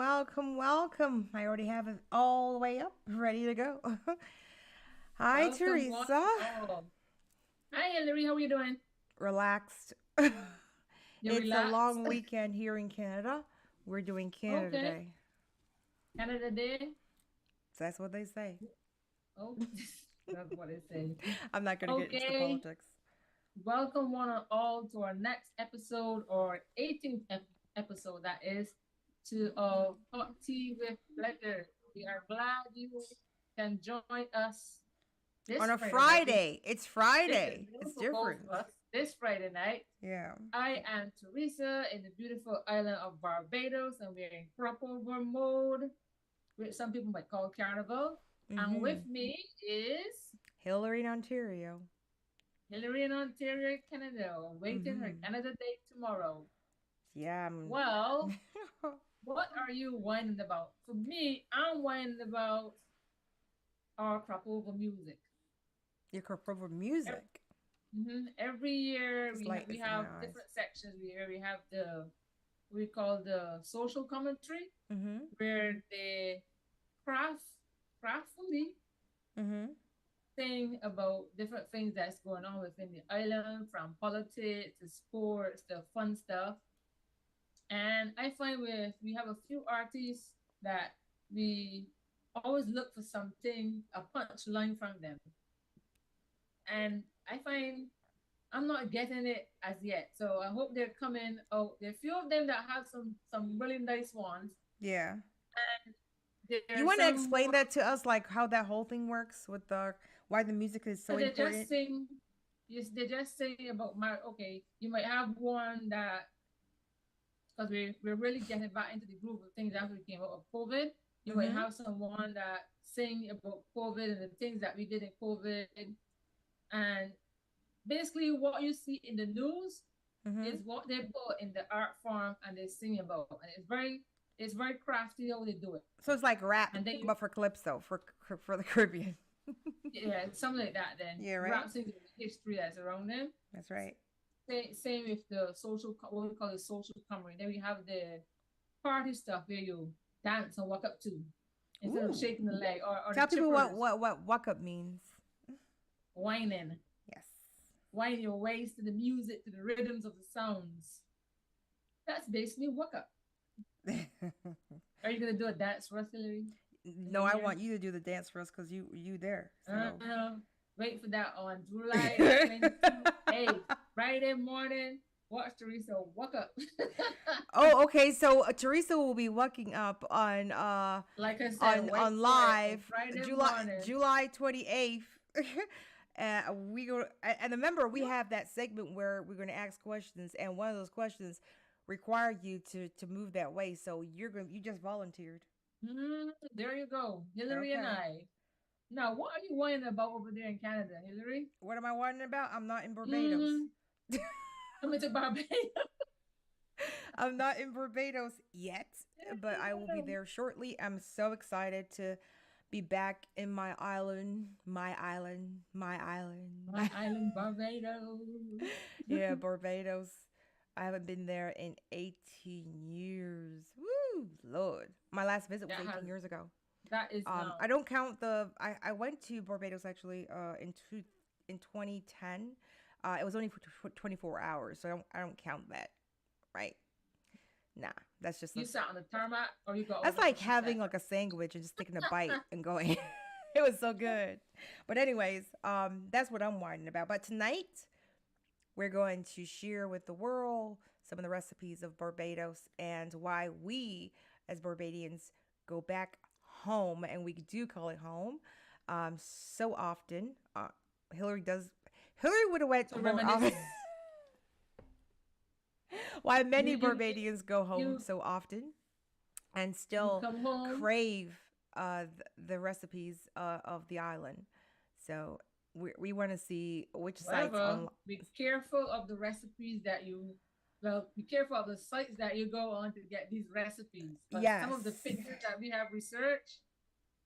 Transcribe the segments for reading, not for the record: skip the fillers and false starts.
welcome. I already have it all the way up, ready to go. Hi, Welcome one Teresa. and all. Hi, Hillary. How are you doing? Relaxed. You It's a relaxed? long weekend here in Canada. We're doing Canada Okay. Day. Canada Day. That's what they say. Oh, that's what it says. I'm not going to get into the Okay. politics. Welcome one and all to our next episode, or 18th episode, that is, to Hot Tea with Pleasure. We are glad you can join us On this a Friday night. Friday. It's This is Friday. new It's for both different. of us this Friday night. Yeah. I am Teresa in the beautiful island of Barbados, and we're in cropover mode, which some people might call carnival. And with me is Hillary in Ontario. Hillary in Ontario, Canada, waiting her Canada Day tomorrow. Yeah. Well, what are you whining about? For me, I'm whining about our cropover music. Your corporate music. Every year This we light we is in my have eyes. different sections. We have the we call the social commentary, where they craft craftfully thing about different things that's going on within the island, from politics to sports to fun stuff. And I find we have a few artists that we always look for something, a punchline from them. And I find I'm not getting it as yet. So I hope they're coming out. There are a few of them that have some really nice ones. Yeah. And You there are want to some explain more. that to us, like how that whole thing works with the why the music is so They just important? sing. Yes, they just sing about my. Okay, you might have one that, because we're really getting back into the groove of things after we came out of COVID. You might have someone that sing about COVID and the things that we did in COVID, and basically what you see in the news is what they put in the art form and they sing about, and it's very crafty how they do it. So it's like rap, And then but for calypso, for the Caribbean. yeah, something like that. Then Yeah, right. rap sings with the history that's around them. That's right. Same with the social, what we call the social comedy. Then we have the party stuff where you dance and walk up to, instead of Ooh. shaking the leg, or the Tell people what chippers, what walk up means. whining, Yes. whining your ways to the music, to the rhythms of the sounds. That's basically walk up. Are you gonna do a dance for us, Hillary? No, I want you to do the dance for us because you there. So. Wait for that on July 22nd. Hey, Friday morning. Watch Teresa walk up. Oh, okay. So Teresa will be walking up on Like I said, wait on for it on live Friday July morning. July 28th. We go and remember we have that segment where we're going to ask questions, and one of those questions require you to move that way. So you just volunteered. There you go, Hillary and Okay. I. Now, what are you whining about over there in Canada, Hillary? What am I whining about? I'm not in Barbados. Mm, Coming to Barbados. I'm not in Barbados yet, but I will be there shortly. I'm so excited to be back in my island, my island, my My island. island, Barbados. Yeah, Barbados. I haven't been there in 18 years. Woo, Lord. My last visit was That has 18 years ago. that is I don't count I went to Barbados actually in 2010. It was only for 24 hours, so I don't count that, right? Nah, that's just you sat on the tarmac, or you got that's over like ocean having center. like a sandwich and just taking a bite and going. It was so good. But anyways, that's what I'm whining about. But tonight we're going to share with the world some of the recipes of Barbados and why we as Barbadians go back home, and we do call it home so often. Hillary does. Hillary would have went So more often. reminiscing. Why You many you Barbadians go home you so often and you still come home. crave the recipes of the island. So we want to see which sites However, on. be careful of the recipes that you, well, be careful of the sites that you go on to get these recipes. But some Yes. of the pictures that we have researched,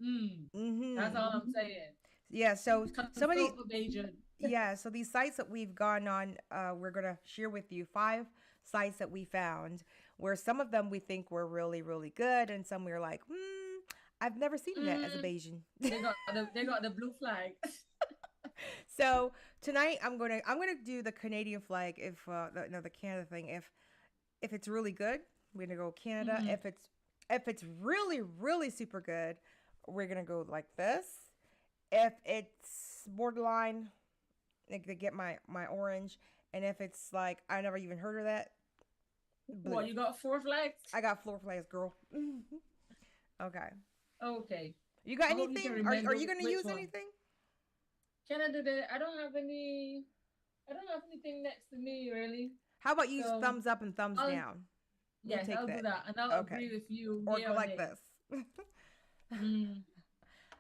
that's all Mm-hmm. I'm saying. Yeah. So some of the Consult with agent. yeah. So these sites that we've gone on, we're gonna share with you 5 sites that we found. where some of them we think were really, really good, and some we were like, I've never seen that as a Bajan. They got the blue flag. So tonight I'm gonna do the Canadian flag if the Canada thing if it's really good, we're gonna go Canada. If it's really, really super good, we're gonna go like this. If it's borderline, like to get my orange, and if it's like I never even heard of that, blue. What, you got 4 flags? I got 4 flags, girl. Okay. Okay. You got anything? Are you gonna use anything? Canada Day. I don't have anything next to me really. How about you thumbs up and thumbs down? Yes, I'll do that, and I'll agree with you. Or go like this.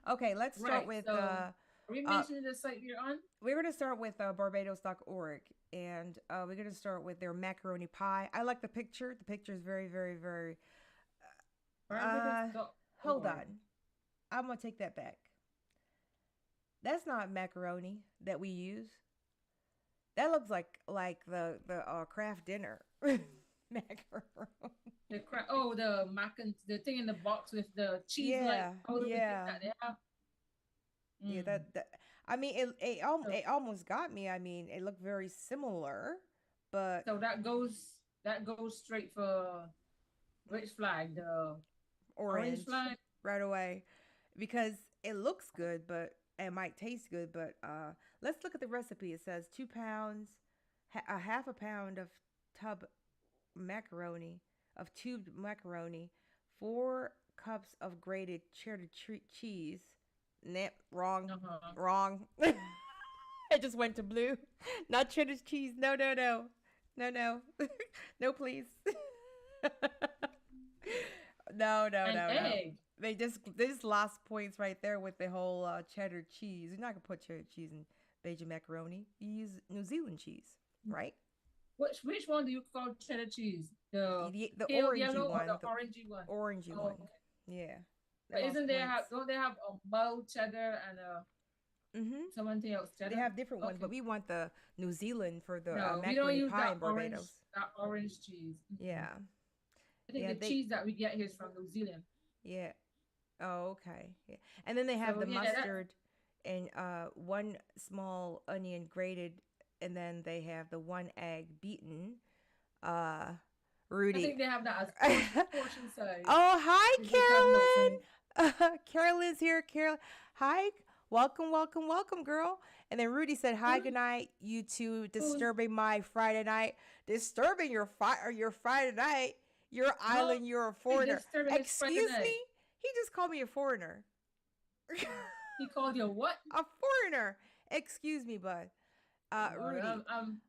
Okay, let's start with. Are we mentioning the site you're on? We're going to start with Barbados.org, and we're going to start with their macaroni pie. I like the picture. The picture is very, very, very. Hold on, I'm going to take that back. That's not macaroni that we use. That looks like the craft dinner. Macaroni. The thing in the box with the cheese. Yeah, that they have. Yeah, that I mean, it almost got me. I mean, it looked very similar, but so that goes straight for which flag? The orange flag right away, because it looks good, but it might taste good. But let's look at the recipe. It says 2 pounds, a half a pound of tubed macaroni, 4 cups of grated cheddar cheese. Nope, wrong. Wrong. It just went to blue. Not cheddar cheese. No. No, please. No. Egg. They just lost points right there with the whole cheddar cheese. You're not gonna put cheddar cheese in Bajan macaroni. You use New Zealand cheese, right? Which one do you call cheddar cheese? The orangey one. Or the orangey one? Orangey one. Okay. Yeah. But don't they have a mild cheddar and something else cheddar? They have different ones, but we want the New Zealand for the macaroni we don't use pie that in Barbados. That orange cheese. Yeah. I think cheese that we get here is from New Zealand. Yeah. Oh, okay. Yeah. And then they have the mustard and 1 small onion grated, and then they have the 1 egg beaten. Rudy. I think they have that as portion size. Oh, hi, Carolyn. Carolyn's here. Carolyn. Hi. Welcome, girl. And then Rudy said, hi, good night. You two disturbing my Friday night. Disturbing your Friday night. Your island, you're a foreigner. Excuse me? He just called me a foreigner. He called you what? A foreigner. Excuse me, bud. Rudy,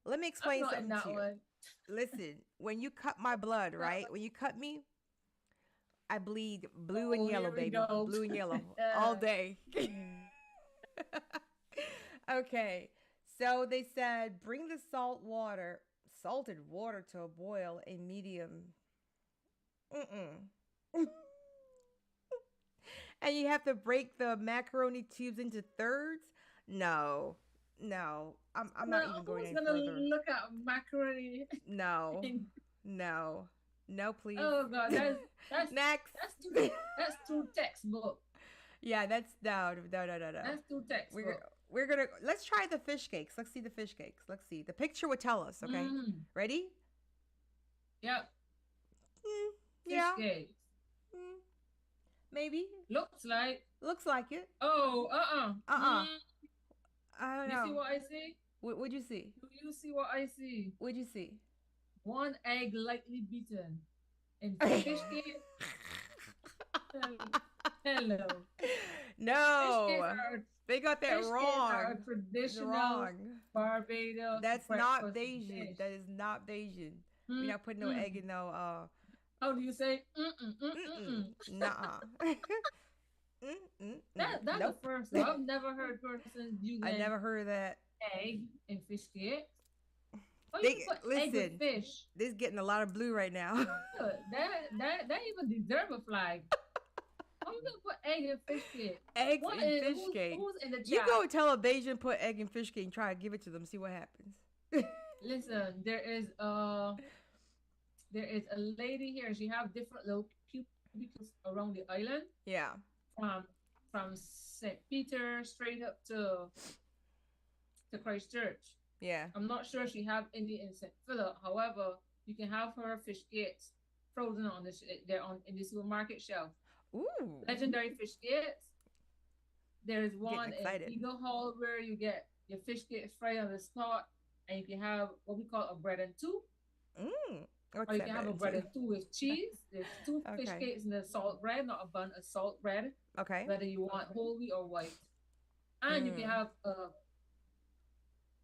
let me explain something to you. Listen, when you cut my blood, right? When you cut me, I bleed blue and yellow, baby. Blue and yellow all day. Okay. So they said, bring the salted water to a boil in medium. And you have to break the macaroni tubes into thirds? No. I'm not even going any further. Look at macaroni. No, please. Oh God, that's next. That's too textbook. Yeah, that's no. That's too textbook. We're gonna let's try the fish cakes. Let's see the fish cakes. Let's see. The picture would tell us. Okay, ready? Yep. Yeah. Fish cakes. Maybe. Looks like it. Oh, I don't know. You see what I see? What'd you see? Do you see what I see? What'd you see? 1 egg lightly beaten. And fish cake. Hello. No. They got that wrong. Traditional Barbados. That's not Bajan. That is not Bajan. We're not putting no egg in no. How do you say? Nuh-uh. That's the first one. I've never heard persons using. I never heard of that. Egg and fish cake. Listen, egg and fish. This is getting a lot of blue right now. That even deserve a flag. How you gonna put egg and fish cake? Eggs and fish cake. Who's in the chat? You go tell a Bajan put egg and fish cake and try to give it to them. See what happens. Listen, there is there is a lady here. She have different little cubicles around the island. Yeah. From St. Peter straight up to Christchurch. Yeah. I'm not sure she have any in St. Philip. However, you can have her fish gates frozen on this. They're on in the supermarket shelf. Ooh. Legendary fish gates. There's one Getting in excited. Eagle Hall where you get your fish gates fried on the spot, and you can have what we call a bread and two. What's or you that can have a bread and two with cheese. There's two fish Okay. gates in the salt bread, not a bun, a salt bread. Okay. Whether you want whole wheat or white. And you can have a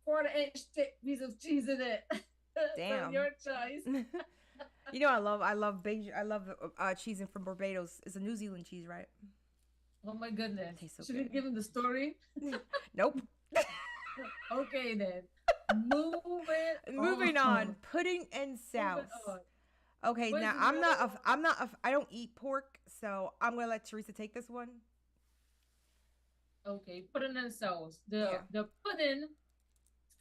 1/4-inch thick piece of cheese in it. Damn. So your choice. You know, I love cheese from Barbados. It's a New Zealand cheese, right? Oh my goodness. Tastes so Should good. we give him the story? Nope. Okay then. Moving on. Pudding and sauce. Okay, now I don't eat pork, so I'm gonna let Teresa take this one. Okay, pudding and sauce. The pudding is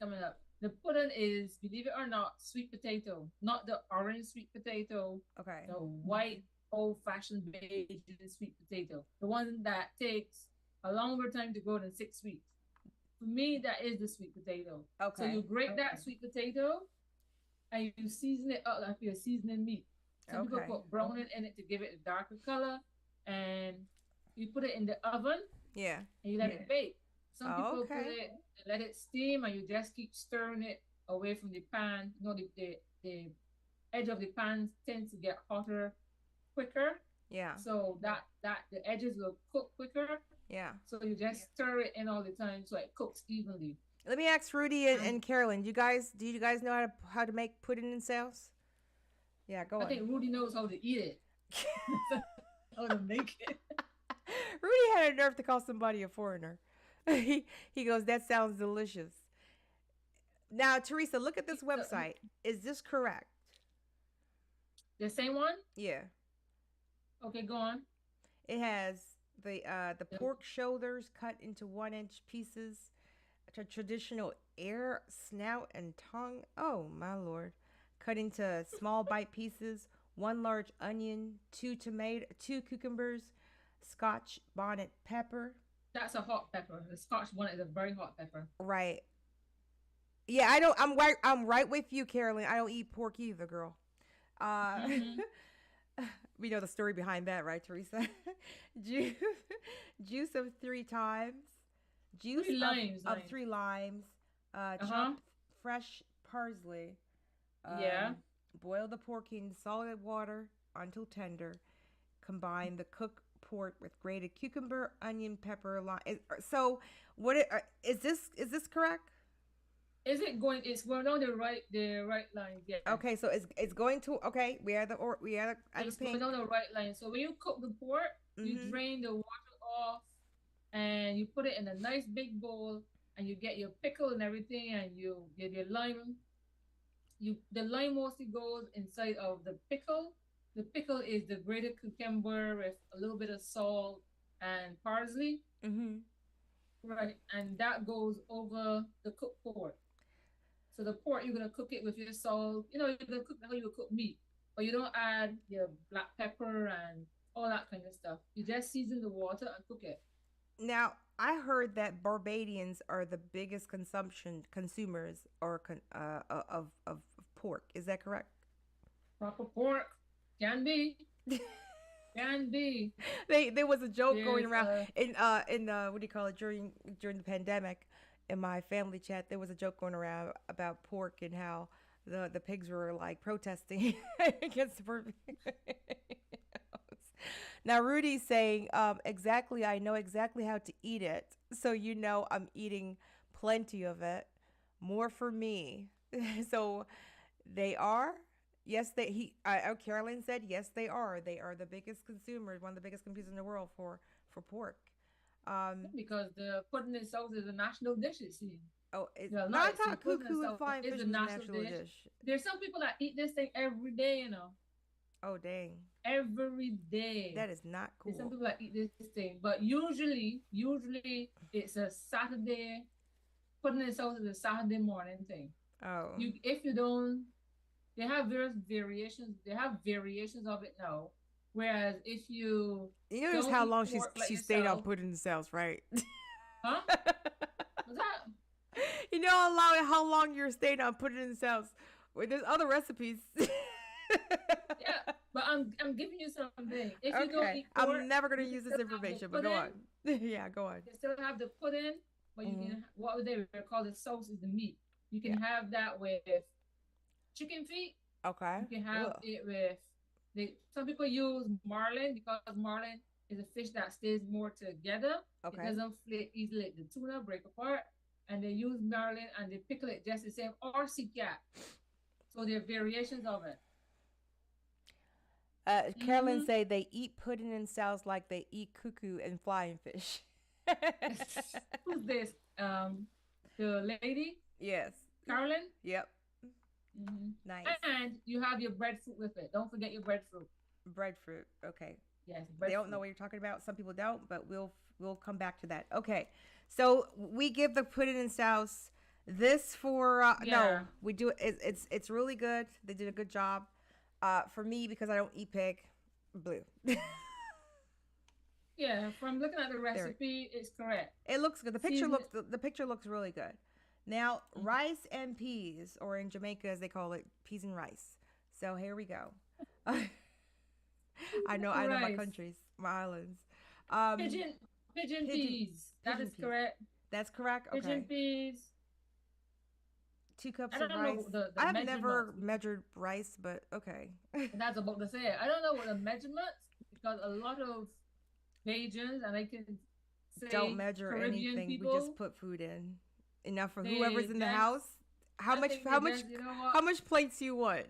coming up. The pudding is, believe it or not, sweet potato, not the orange sweet potato. Okay. The white old-fashioned Bajan sweet potato, the one that takes a longer time to grow than 6 weeks. For me, that is the sweet potato. Okay. So you grate that sweet potato, and you season it up like you're seasoning meat. Some people put browning in it to give it a darker color, and you put it in the oven. Yeah. And you let it bake. Some people put it, let it steam, and you just keep stirring it away from the pan. You know, the edge of the pan tends to get hotter quicker. Yeah. So that the edges will cook quicker. Yeah. So you just stir it in all the time so it cooks evenly. Let me ask Rudy and Carolyn. Do you guys know how to make pudding and sauce? Yeah, go on. I think Rudy knows how to eat it. How to make it. Rudy had a nerve to call somebody a foreigner. He goes, that sounds delicious. Now, Teresa, look at this website. Is this correct? The same one? Yeah. Okay, go on. It has the pork shoulders cut into 1-inch pieces, traditional ear, snout, and tongue. Oh, my Lord. Cut into small bite pieces, 1 large onion, 2 cucumbers, Scotch bonnet pepper. That's a hot pepper. The Scotch bonnet is a very hot pepper. Right. Yeah, I'm right with you, Carolyn. I don't eat pork either, girl. We know the story behind that, right, Teresa? Juice of 3 times. Juice of 3 limes. Chopped fresh parsley. Boil the pork in salted water until tender. Combine the cooked pork with grated cucumber, onion, pepper, lime. So, is this correct? Is it going? It's going on the right line. Yeah. Okay, so it's going to. Okay, we are the It's going on the right line. So when you cook the pork, you drain the water off, and you put it in a nice big bowl, and you get your pickle and everything, and you get your lime. The lime mostly goes inside of the pickle. The pickle is the grated cucumber with a little bit of salt and parsley. Right, and that goes over the cooked pork. So the pork, you're gonna cook it with your salt. You know, you're gonna cook how you would cook meat, but you don't add your black pepper and all that kind of stuff. You just season the water and cook it. Now, I heard that Barbadians are the biggest consumers or of pork. Is that correct? Proper pork can be. Can be. There was a joke going around in what do you call it, during the pandemic. In my family chat, there was a joke going around about pork and how the pigs were like protesting against the pork. Now Rudy's saying, exactly, I know exactly how to eat it, so you know I'm eating plenty of it, more for me. So they are. Yes, Carolyn said yes, they are. They are the biggest consumers, one of the biggest consumers in the world for pork. Because the pudding and sauce is a national dish, it seems. Oh, I thought cuckoo and flying fish is a national dish. There's some people that eat this thing every day, you know. Oh, dang. Every day. That is not cool. There's some people that eat this thing, but usually it's a Saturday. Pudding and sauce is a Saturday morning thing. Oh. If you don't they have various variations. They have variations of it now. Whereas if you You notice don't how eat long pork like she stayed on yourself, putting the cells, right? huh? What's that? You know how long you're staying on putting in cells. Wait, there's other recipes. Yeah, but I'm giving you something. If you don't Okay, eat pork, I'm never gonna you can use this still have the information, but go pudding. on. Yeah, go on. You can still have the pudding, but you Hmm. can what would they call the sauce is the meat. You Yeah. can have that with chicken feet. Okay. You can have Ugh. it with some people use marlin because marlin is a fish that stays more together. It Okay. doesn't flake easily like the tuna break apart. And they use marlin and they pickle it just the same or sea cat. So there are variations of it. Carolyn Mm-hmm. say they eat pudding in cells like they eat cuckoo and flying fish. Who's this? The lady, Yes. Carolyn. Yep. Mm-hmm. Nice. And you have your breadfruit with it. Don't forget your breadfruit. Breadfruit. Okay. Yes, They don't know breadfruit. what you're talking about. Some people don't, but we'll come back to that. Okay. So we give the pudding in sauce. This for no, Yeah, we do it. It's really good. They did a good job. For me because I don't eat pig, blue. yeah. From looking at the There, recipe, it's correct. it looks good. Season it. The picture looks really good. Now rice and peas, or in Jamaica as they call it, peas and rice. So here we go. I know my Rice. countries, my islands. Um, Pigeon pigeon pigeon peas. That pigeon is peas. correct. That's correct. Pigeon Okay. peas. 2 cups I of don't know rice. the I've measurements. never measured rice, but okay. And that's about to say it. I don't know what the measurements because a lot of Bajans and I can Don't say measure Caribbean anything. We just people, put food in. Enough for they whoever's in the just house. I think they just you know what? How much plates you want?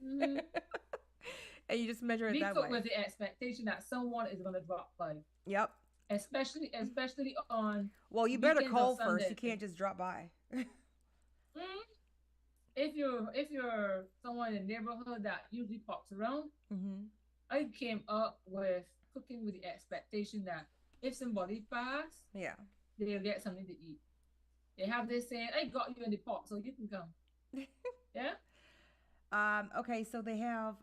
Mm-hmm. And you just measure it We that cook way. with the expectation that someone is gonna drop by. Yep. Especially on Well, you better weekends or call first. You Sundays. can't just drop by. Mm, if you're someone in the neighborhood that usually pops around, Hmm. I came up with cooking with the expectation that if somebody pass, Yeah. they'll get something to eat. They have this saying, "I got you in the pot, so you can come." Yeah, Okay, so they have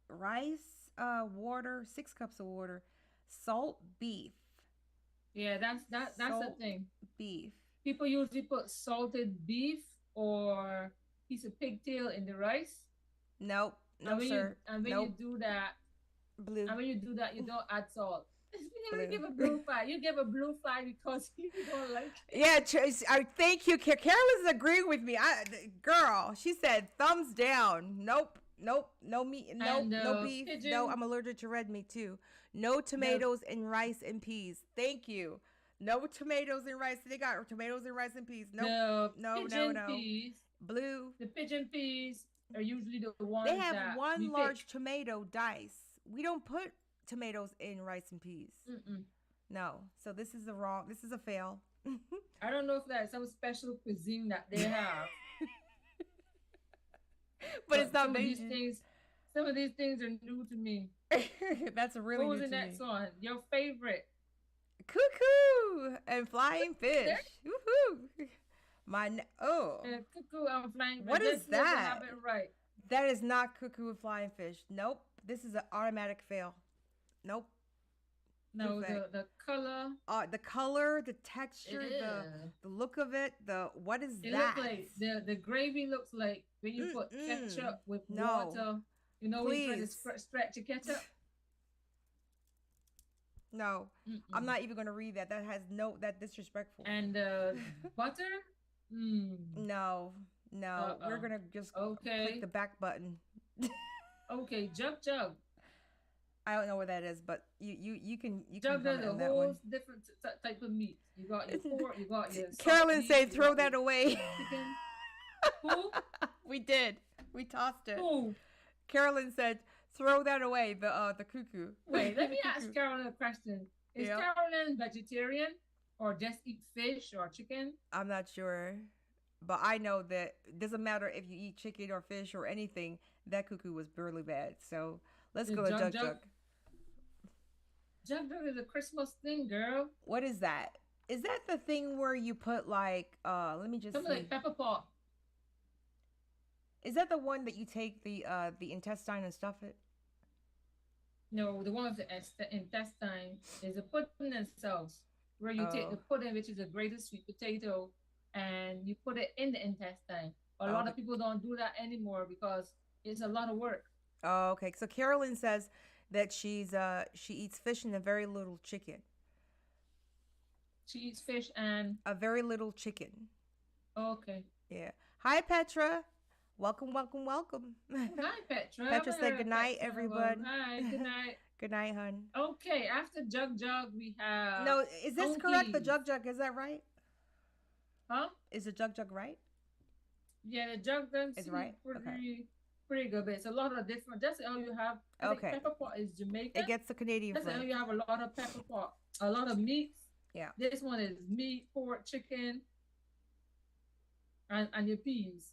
rice, water, 6 cups of water, salt beef. yeah. That's the Salt thing. beef. People usually put salted beef or piece of pigtail in the rice, Nope. No sir. and when you Nope. do that, Blue. and when you do that, you don't add salt. You never Blue. give a blue flag. You give a blue flag because you don't like it. Yeah, I thank you. Carolyn's agreeing with me. Girl, she said thumbs down. Nope, nope, no meat, nope, And no beef. No, pigeon, I'm allergic to red meat too. No the tomatoes and rice and peas. Thank you. No tomatoes and rice. They got tomatoes and rice and peas. Nope, the no, no, pigeon no. peas, Blue. the pigeon peas are usually the They ones have that we one pick. large tomato dice. We don't put tomatoes in rice and peas. Mm-mm. No. So this is a wrong. This is a fail. I don't know if that's some special cuisine that they have, But it's but not Bayesian. some of these things are new to me. That's really What was new the to me. next one? Your favorite? Cuckoo and flying fish. Woohoo! Oh, Cuckoo and flying. what is Let's see if I that? have it right. That is not cuckoo and flying fish. Nope. This is an automatic fail. Nope. No, Perfect. The color, the texture, the look of it. The what is it that? looks like the gravy looks like when you put ketchup with No. water. You know when you're trying to Please. stretch your ketchup. No. I'm Mm-mm. not even gonna read that. That has no that disrespectful. And butter. Mm. No. No. We're Uh-oh. gonna just Okay. click the back button. Okay. Jug. I don't know where that is, but you can Jug does comment a on that whole one. different type of meat. You got your pork. You got your Carolyn beef, said, you "Throw got your that away." chicken. Who? We did. We tossed it. Who? Carolyn said, "Throw that away." The cuckoo. Wait, let The me ask cuckoo. Carolyn a question. Is Yeah. Carolyn vegetarian or just eat fish or chicken? I'm not sure, but I know that it doesn't matter if you eat chicken or fish or anything. That cuckoo was really bad. So let's The go to jug Jug jug. Jug. Jug jug is a Christmas thing, girl. What is that? Is that the thing where you put like? Let me just Something see. like pepper pot. Is that the one that you take the intestine and stuff it? No, the one with the intestine is the pudding itself, where you take the Oh, pudding, which is a grated sweet potato, and you put it in the intestine. A lot okay. of people don't do that anymore because it's a lot of work. Oh, okay. So Carolyn says that she eats fish and a very little chicken. She eats fish and A very little chicken. okay. Yeah. Hi Petra. Welcome, welcome, welcome. Oh, hi, Petra. I Petra haven't said heard good of night, Petra in a while. everyone. Hi, good night. Good night, hun. Okay, after Jug Jug, we have No, is this correct? The Conkeys. jug jug, is that right? Huh? Is the jug jug right? Yeah, the Jug Jug Is seems right? Okay. pretty good, but it's a lot of different. That's all you have. I think Okay. pepper pot is It Jamaican. gets the Canadian That's all flavor. you have a lot of pepper pot, a lot of meats. Yeah. This one is meat, pork, chicken, and your peas.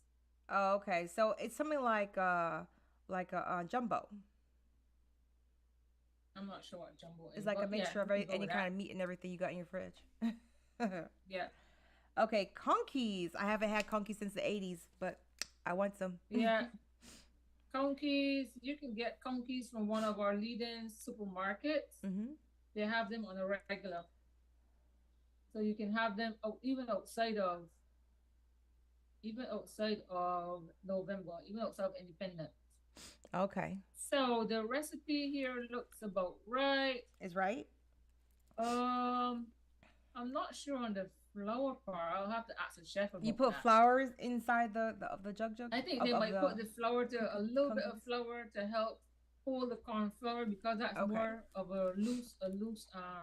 Oh, okay. So it's something like a jumbo. I'm not sure what jumbo It's is, like a but yeah, mixture of we can go any with kind that. of meat and everything you got in your fridge. Yeah, Okay, conkeys. I haven't had conkeys since the 80s, but I want some. yeah. Conkeys, you can get conkeys from one of our leading supermarkets. Mm-hmm. They have them on a regular, so you can have them even outside of November, even outside of Independence. Okay. So the recipe here looks about right. Is right? Um, I'm not sure on the flour part. I'll have to ask the chef You about put that. flowers inside the jug jug I think they of might the put the flour to a little bit of conkeys? flour to help hold the corn flour because that's Okay. more of a loose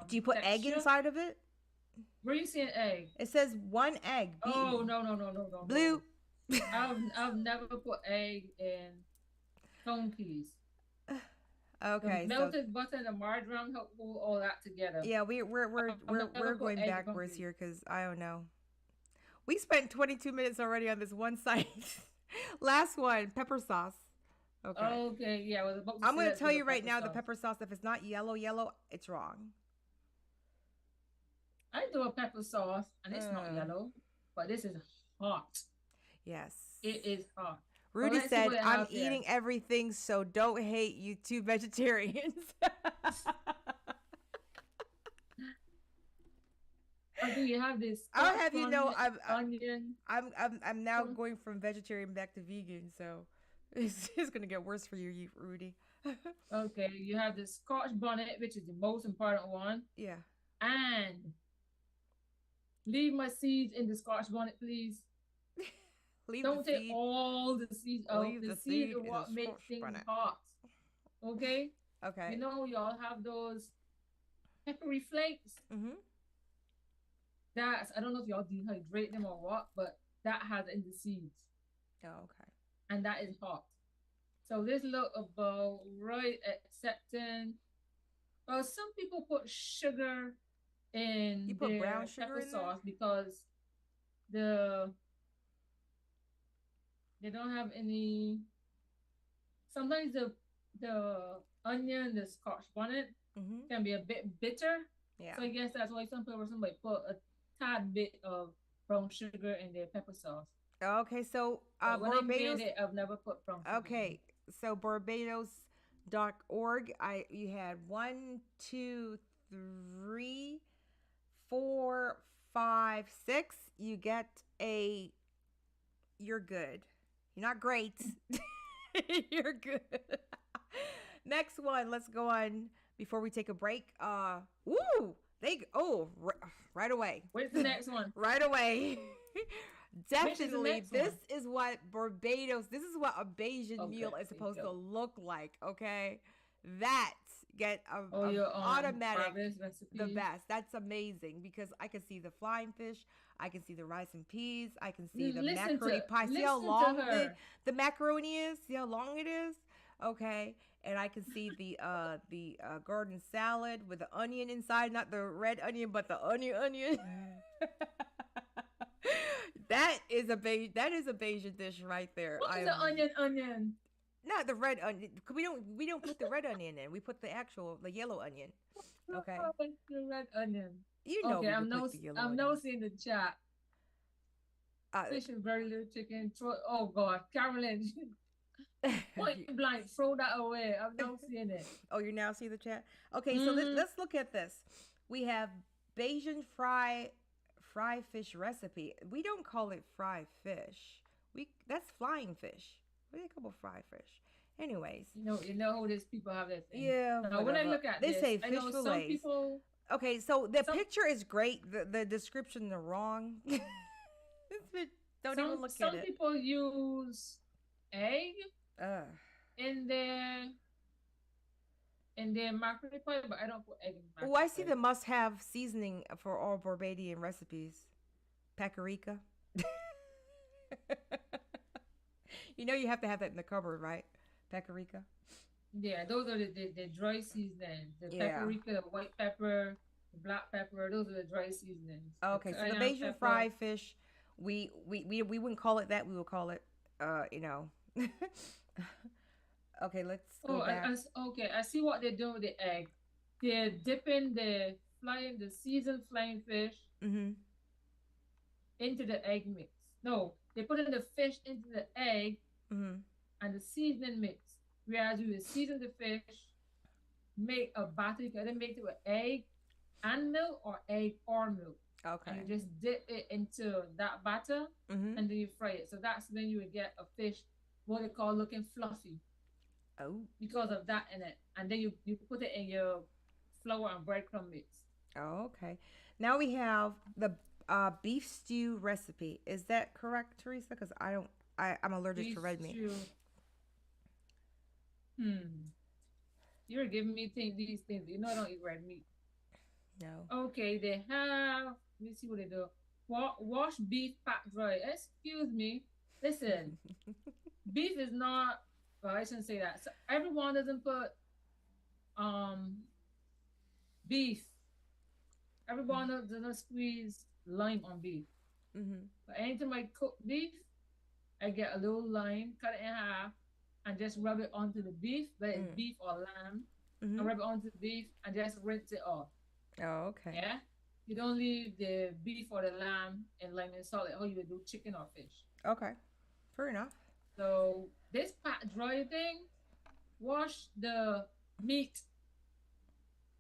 Do you put egg texture. inside of it? Where you seeing egg? It says one egg Oh beaten. no. Blue. I've never put egg in conkeys. The Okay, so melted butter and the margarine help hold all that together. yeah, I've never we're put going egg in backwards conkeys. here because I don't know. We spent 22 minutes already on this one site. Last one, pepper sauce. Okay. Okay, yeah, I was about to I'm say gonna let's tell do the you right pepper now, the sauce. pepper sauce, if it's not yellow, it's wrong. I do a pepper sauce and it's not Uh, yellow, but this is hot. yes. It is hot. So Rudy let's see said, what I I'm have there. eating everything, so don't hate you two vegetarians. Okay, you have this I'll Scotch have you know, bonnet, onion. I'm now going from vegetarian back to vegan, so it's gonna get worse for you, Rudy. Okay, you have the Scotch bonnet, which is the most important one. Yeah. And leave my seeds in the Scotch bonnet, please. Leave the Don't take seed. all the seeds out. Leave The the seed is seed in the what makes Scotch things bonnet. hot. Okay? Okay. You know, y'all have those peppery flakes. Mm-hmm. I don't know if y'all dehydrate them or what, but that has in the seeds. Oh, okay. And that is hot. So this look about right accepting. Well, some people put sugar You in put brown their sugar pepper in there? sauce because the they don't have any. Sometimes the onion, the Scotch bonnet, Mm-hmm. can be a bit bitter. Yeah. So I guess that's why somebody put a tad bit of brown sugar in their pepper sauce. Okay, so But when I Barbados. made it, I've never put brown sugar in. Okay, so Barbados.org. You had 1, 2, 3, 4, 5, 6. You get a. You're good. You're not great. You're good. Next one. Let's go on before we take a break. Woo! Right away. Where's the next one? Right away. Which is the Definitely. next This one? is what Barbados, this is what a Bajan Okay, meal is there you supposed to go. look like, okay? That get Oh, a you're on automatic Barbados the recipe. best. That's amazing because I can see the flying fish, I can see the rice and peas, I can see the macaroni pie. See how long listen to her. the macaroni is? See how long it is? Okay. And I can see the garden salad with the onion inside, not the red onion, but the onion. That is a Bayesian dish right there. What is the onion? Not the red onion. We don't put the red onion in. We put the yellow onion. Okay. The red onion. You know Okay, we would put the yellow I'm onion. now seeing the chat. fish and very little chicken. Oh God, Carolyn, point blank, throw that away. I'm not seeing it. Oh, you now see the chat. Okay, so Mm-hmm. let's look at this. We have Bajan fry fish recipe. We don't call it fried fish. That's flying fish. What do they call fried fish? Anyways. You know how these people have that thing. Yeah. Now, when I look at they this, say I fish know fillets. some people. Okay, so the picture is great. The description is wrong. Don't even look at it. Some people use egg in their mackerel pie, but I don't put egg in mackerel pie. Oh, I see the must-have seasoning for all Barbadian recipes. Paprika. You know you have to have that in the cupboard, right? Paprika. Yeah, those are the dry seasonings. The paprika, the white pepper, the black pepper. Those are the dry seasonings. Okay, so the Bajan fried fish, we wouldn't call it that. We would call it, you know. Okay, let's go back. I see what they're doing with the egg. They're dipping the seasoned flying fish into the egg mix. No, they're putting the fish into the egg and the seasoning mix. Whereas you would season the fish, make a batter. You can either make it with egg and milk or egg or milk. Okay. And you just dip it into that batter and then you fry it. So that's when you would get a fish, what they call looking fluffy. Oh. Because of that in it. And then you put it in your flour and breadcrumb mix. Oh, okay. Now we have the beef stew recipe. Is that correct, Teresa? Because I'm allergic to red meat. You're giving me these things. You know I don't eat red meat. No. Okay, they have. Let me see what they do. Wash beef pack dry. Excuse me. Listen, beef is not. Well, I shouldn't say that. So everyone doesn't put beef. Everyone doesn't squeeze lime on beef. But anytime I cook beef, I get a little lime, cut it in half, and just rub it onto the beef, whether it's beef or lamb. And rub it onto the beef and just rinse it off. Oh, okay. Yeah? You don't leave the beef or the lamb in lime and salt like how you would do chicken or fish. Okay. Fair enough. So this pat dry thing, wash the meat.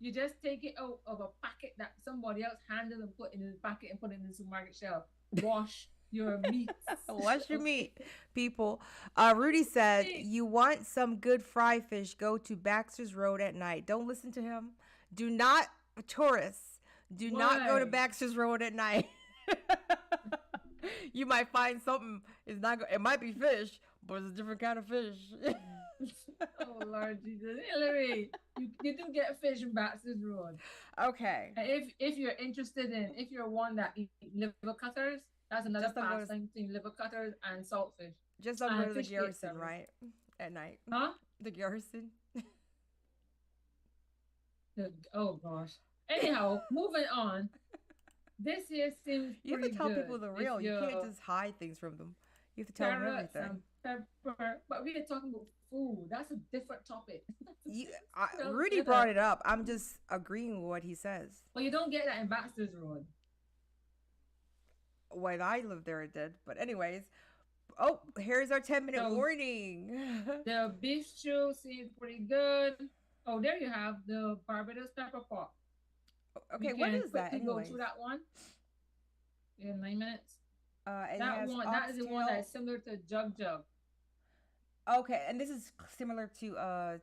You just take it out of a packet that somebody else handled and put in the packet and put it in the supermarket shelf. Wash your meat. Wash your meat, people. Rudy said, you want some good fried fish, go to Baxter's Road at night. Don't listen to him. Do not, tourists, do not go to Baxter's Road at night. You might find something. It might be fish, but it's a different kind of fish. Oh Lord Jesus, Hillary, you do get fish in Baxter's Road. Okay. If you're interested in, if you're one that eat liver cutters, that's another pastime thing. Liver cutters and saltfish. Just don't go to the Garrison, right? At night. Huh? The Garrison. Oh gosh. Anyhow, moving on. This here seems you have to tell good. people the real. You can't just hide things from them. You have to tell them everything. Pepper, but we are talking about food. That's a different topic. Rudy brought it up. I'm just agreeing with what he says. Well, you don't get that in Baxter's Road. When I lived there, it did. But anyways, oh, here's our 10-minute warning. The beef stew seems pretty good. Oh, there you have the Barbados pepper pot. Okay, what is that? Go through that one in 9 minutes. That is the one that's similar to Jug Jug. Okay, and this is similar to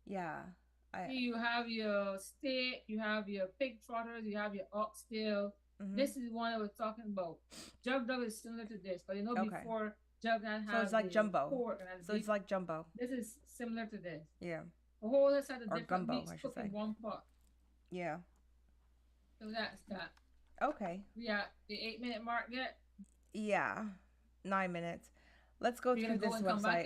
yeah. You have your steak, you have your pig trotters, you have your oxtail. This is one I was talking about. Jug Jug is similar to this, but before Jug had so it's like jumbo. Pork and it's like jumbo. This is similar to this. Yeah. The whole has had a different gumbo, meats cooked in one pot. Yeah. So that's that. Okay. We at the 8-minute mark yet? Yeah, 9 minutes. Let's go through this website.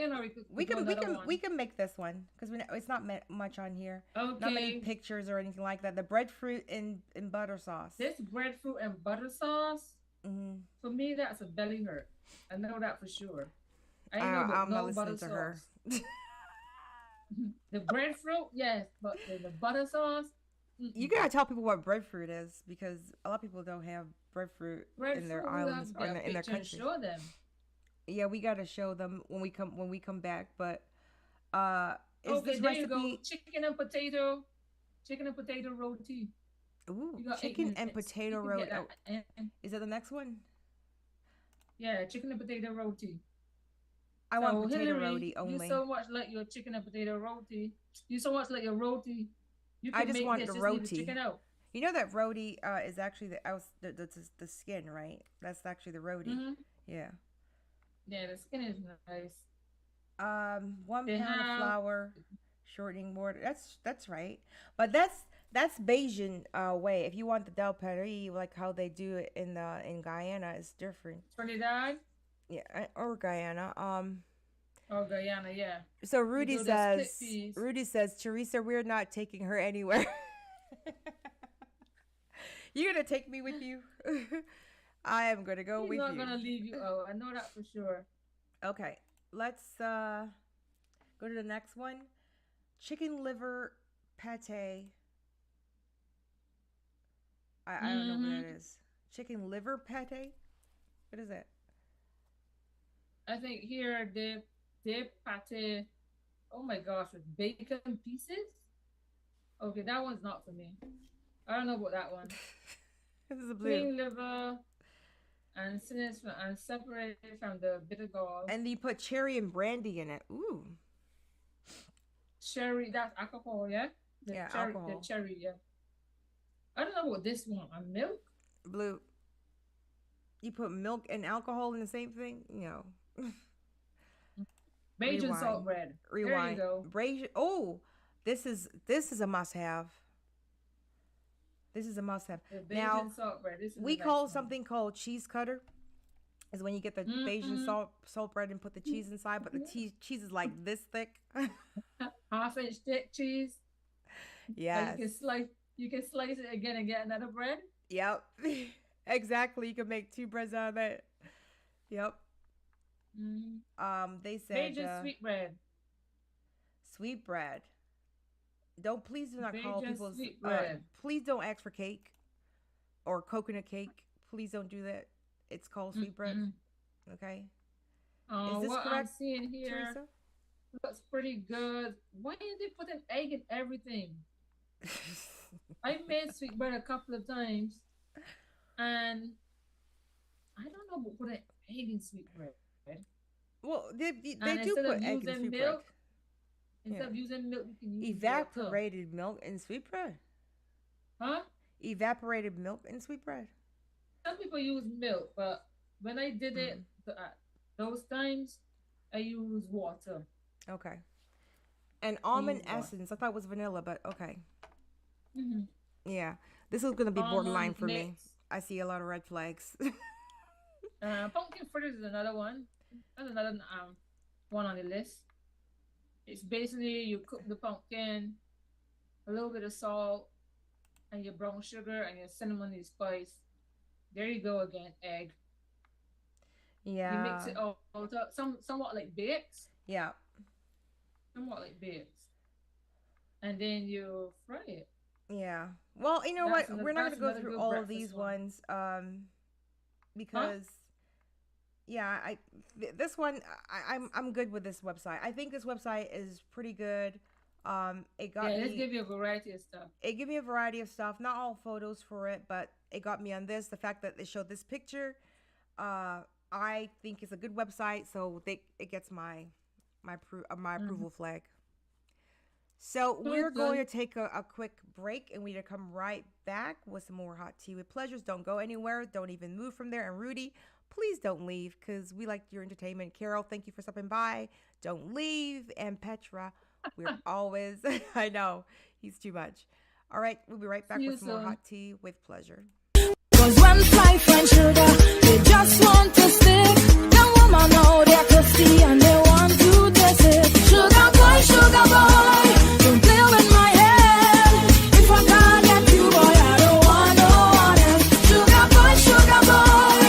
We can make this one because it's not much on here. Okay. Not many pictures or anything like that. The breadfruit in butter sauce. This breadfruit and butter sauce. For me, that's a belly hurt. I know that for sure. I'm not listening to her. The breadfruit, yes, but the butter sauce, You gotta tell people what breadfruit is, because a lot of people don't have breadfruit in their islands or in their country. Show them. Yeah, we gotta show them when we come back. But is okay, this there recipe? You go. Chicken and potato roti. Ooh, chicken and potato roti. Oh, is that the next one? Yeah, chicken and potato roti. I want potato roti only. You so much like your chicken and potato roti. You so much like your roti. You can I just want the roti. The chicken out. You know that roti is actually the skin, right? That's actually the roti. Mm-hmm. Yeah. Yeah, the skin is nice. 1 pound of flour, shortening water. That's right. But that's Bajan way. If you want the del Peri, like how they do it in Guyana, it's different. Trinidad. Yeah, or Guyana. Oh, Guyana, yeah. So Rudy says, Teresa, we're not taking her anywhere. You're gonna take me with you? I am gonna go with you. He's not gonna leave you. Oh, I know that for sure. Okay, let's go to the next one. Chicken liver pate. I don't know what that is. Chicken liver pate? What is that? I think here they pate. Oh my gosh, with bacon pieces. Okay, that one's not for me. I don't know about that one. This is a blue. Clean liver and separated from the bitter gall. And you put cherry and brandy in it. Ooh. Cherry, that's alcohol, yeah? Alcohol. The cherry, yeah. I don't know what this one. Milk? Blue. You put milk and alcohol in the same thing? No. Bajan salt bread. Rewind. There you go. Oh, this is a must-have. This is a must-have. Now, salt bread. We call something called cheese cutter. Is when you get the Bajan salt bread and put the cheese inside, but the cheese is like this thick. Half-inch thick cheese. Yeah. You can slice it again and get another bread. Yep. Exactly. You can make 2 breads out of that. Yep. They said Bajan sweet bread. Sweet bread. Please do not call people sweet bread. Please don't ask for cake or coconut cake. Please don't do that. It's called sweet bread. Okay. Is this correct? I'm seeing here Teresa? looks pretty good. Why did they put an egg in everything? I made sweet bread a couple of times, and I don't know about putting egg in sweet bread. Well, they do put egg in sweet bread. Instead of using milk, you can use evaporated milk in sweet bread. Huh? Evaporated milk in sweet bread. Some people use milk, but when I did it those times, I use water. Okay. And almond essence. I thought it was vanilla, but okay. Yeah. This is going to be borderline for me. I see a lot of red flags. Pumpkin fritters is another one. That's another one on the list. It's basically you cook the pumpkin, a little bit of salt, and your brown sugar and your cinnamon and spice. There you go again, egg. Yeah. You mix it all up, somewhat like bakes. Yeah. Somewhat like bakes. And then you fry it. Yeah. Well, you know what? We're not going to go through all of these ones because this one I'm good with this website. I think this website is pretty good. Let's give you a variety of stuff. It gave me a variety of stuff. Not all photos for it, but it got me on this. The fact that they showed this picture, I think it's a good website, so it gets my approval flag. So we're going to take a quick break, and we're going to come right back with some more Hot Tea with Pleasures. Don't go anywhere. Don't even move from there. And Rudy, please don't leave, because we like your entertainment. Carol, thank you for stopping by. Don't leave. And Petra, we're always, I know, he's too much. All right, we'll be right back with some more Hot Tea with Pleasure. Cause when life and sugar, they just want to stick. The woman know they're thirsty and they want to taste it. Sugar boy, don't play with my head. If I can't get you, boy, I don't want no one else. Sugar boy,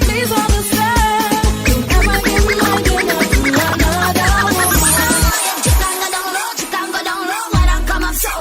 please understand. Don't ever give my dinner to another woman. You can go down low, when I come up so.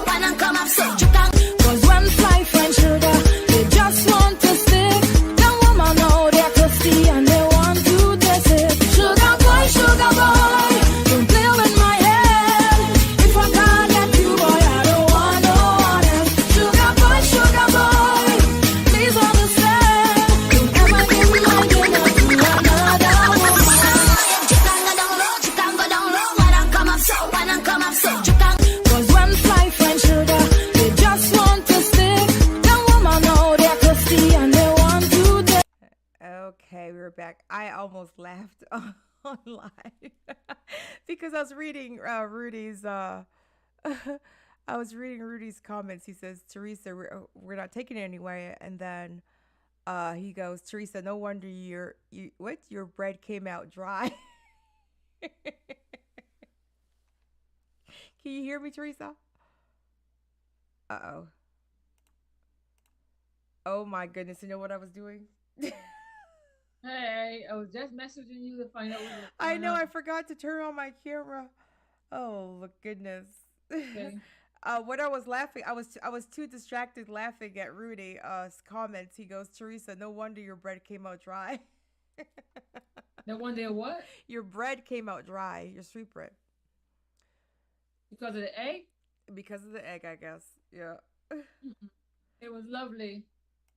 back. I almost laughed on live because I was reading Rudy's. I was reading Rudy's comments. He says, "Teresa, we're not taking it anywhere." And then he goes, "Teresa, no wonder your bread came out dry." Can you hear me, Teresa? Uh-oh. Oh my goodness, you know what I was doing? Hey, I was just messaging you to find out what was I going know, on. I forgot to turn on my camera. Oh, look, goodness. Okay. When I was laughing, I was too distracted laughing at Rudy's comments. He goes, "Teresa, no wonder your bread came out dry." No wonder what? Your bread came out dry, your sweet bread. Because of the egg? Because of the egg, I guess. Yeah. It was lovely.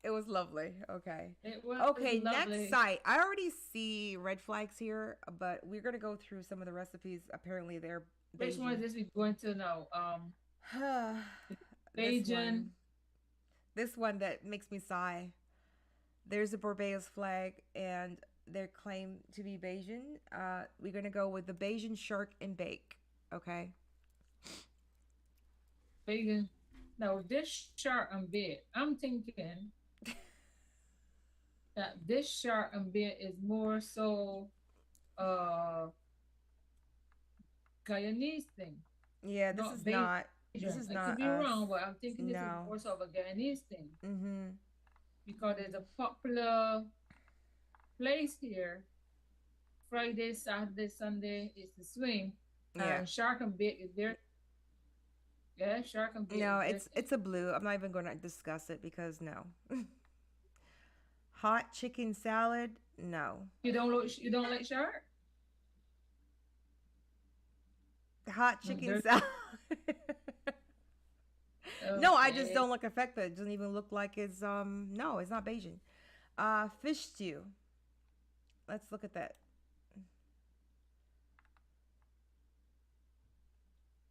It was lovely. Okay. It was Okay, lovely. next site. I already see red flags here, but we're gonna go through some of the recipes. Apparently, they're Which one is this we going to now? this Bajan. one. This one that makes me sigh. There's a Barbados flag, and they're claimed to be Bajan. We're gonna go with the Bajan shark and bake. Okay. Bajan. Now this shark and beer, I'm thinking that this shark and beer is more so Guyanese thing. Yeah, this Not is Bajan. not. This is I not could be us. wrong, but I'm thinking this is No. more so of a Guyanese thing. Mm-hmm. Because there's a popular place here. Friday, Saturday, Sunday is the swing. Yeah. And Shark and Bait is there. Yeah, Shark and Bait. No, is it's a blue. I'm not even going to discuss it because no. Hot chicken salad? No. You don't like shark? Hot chicken there's- salad. No, I just Okay. don't look affected. It doesn't even look like it's no, it's not Bajan. Fish stew. Let's look at that.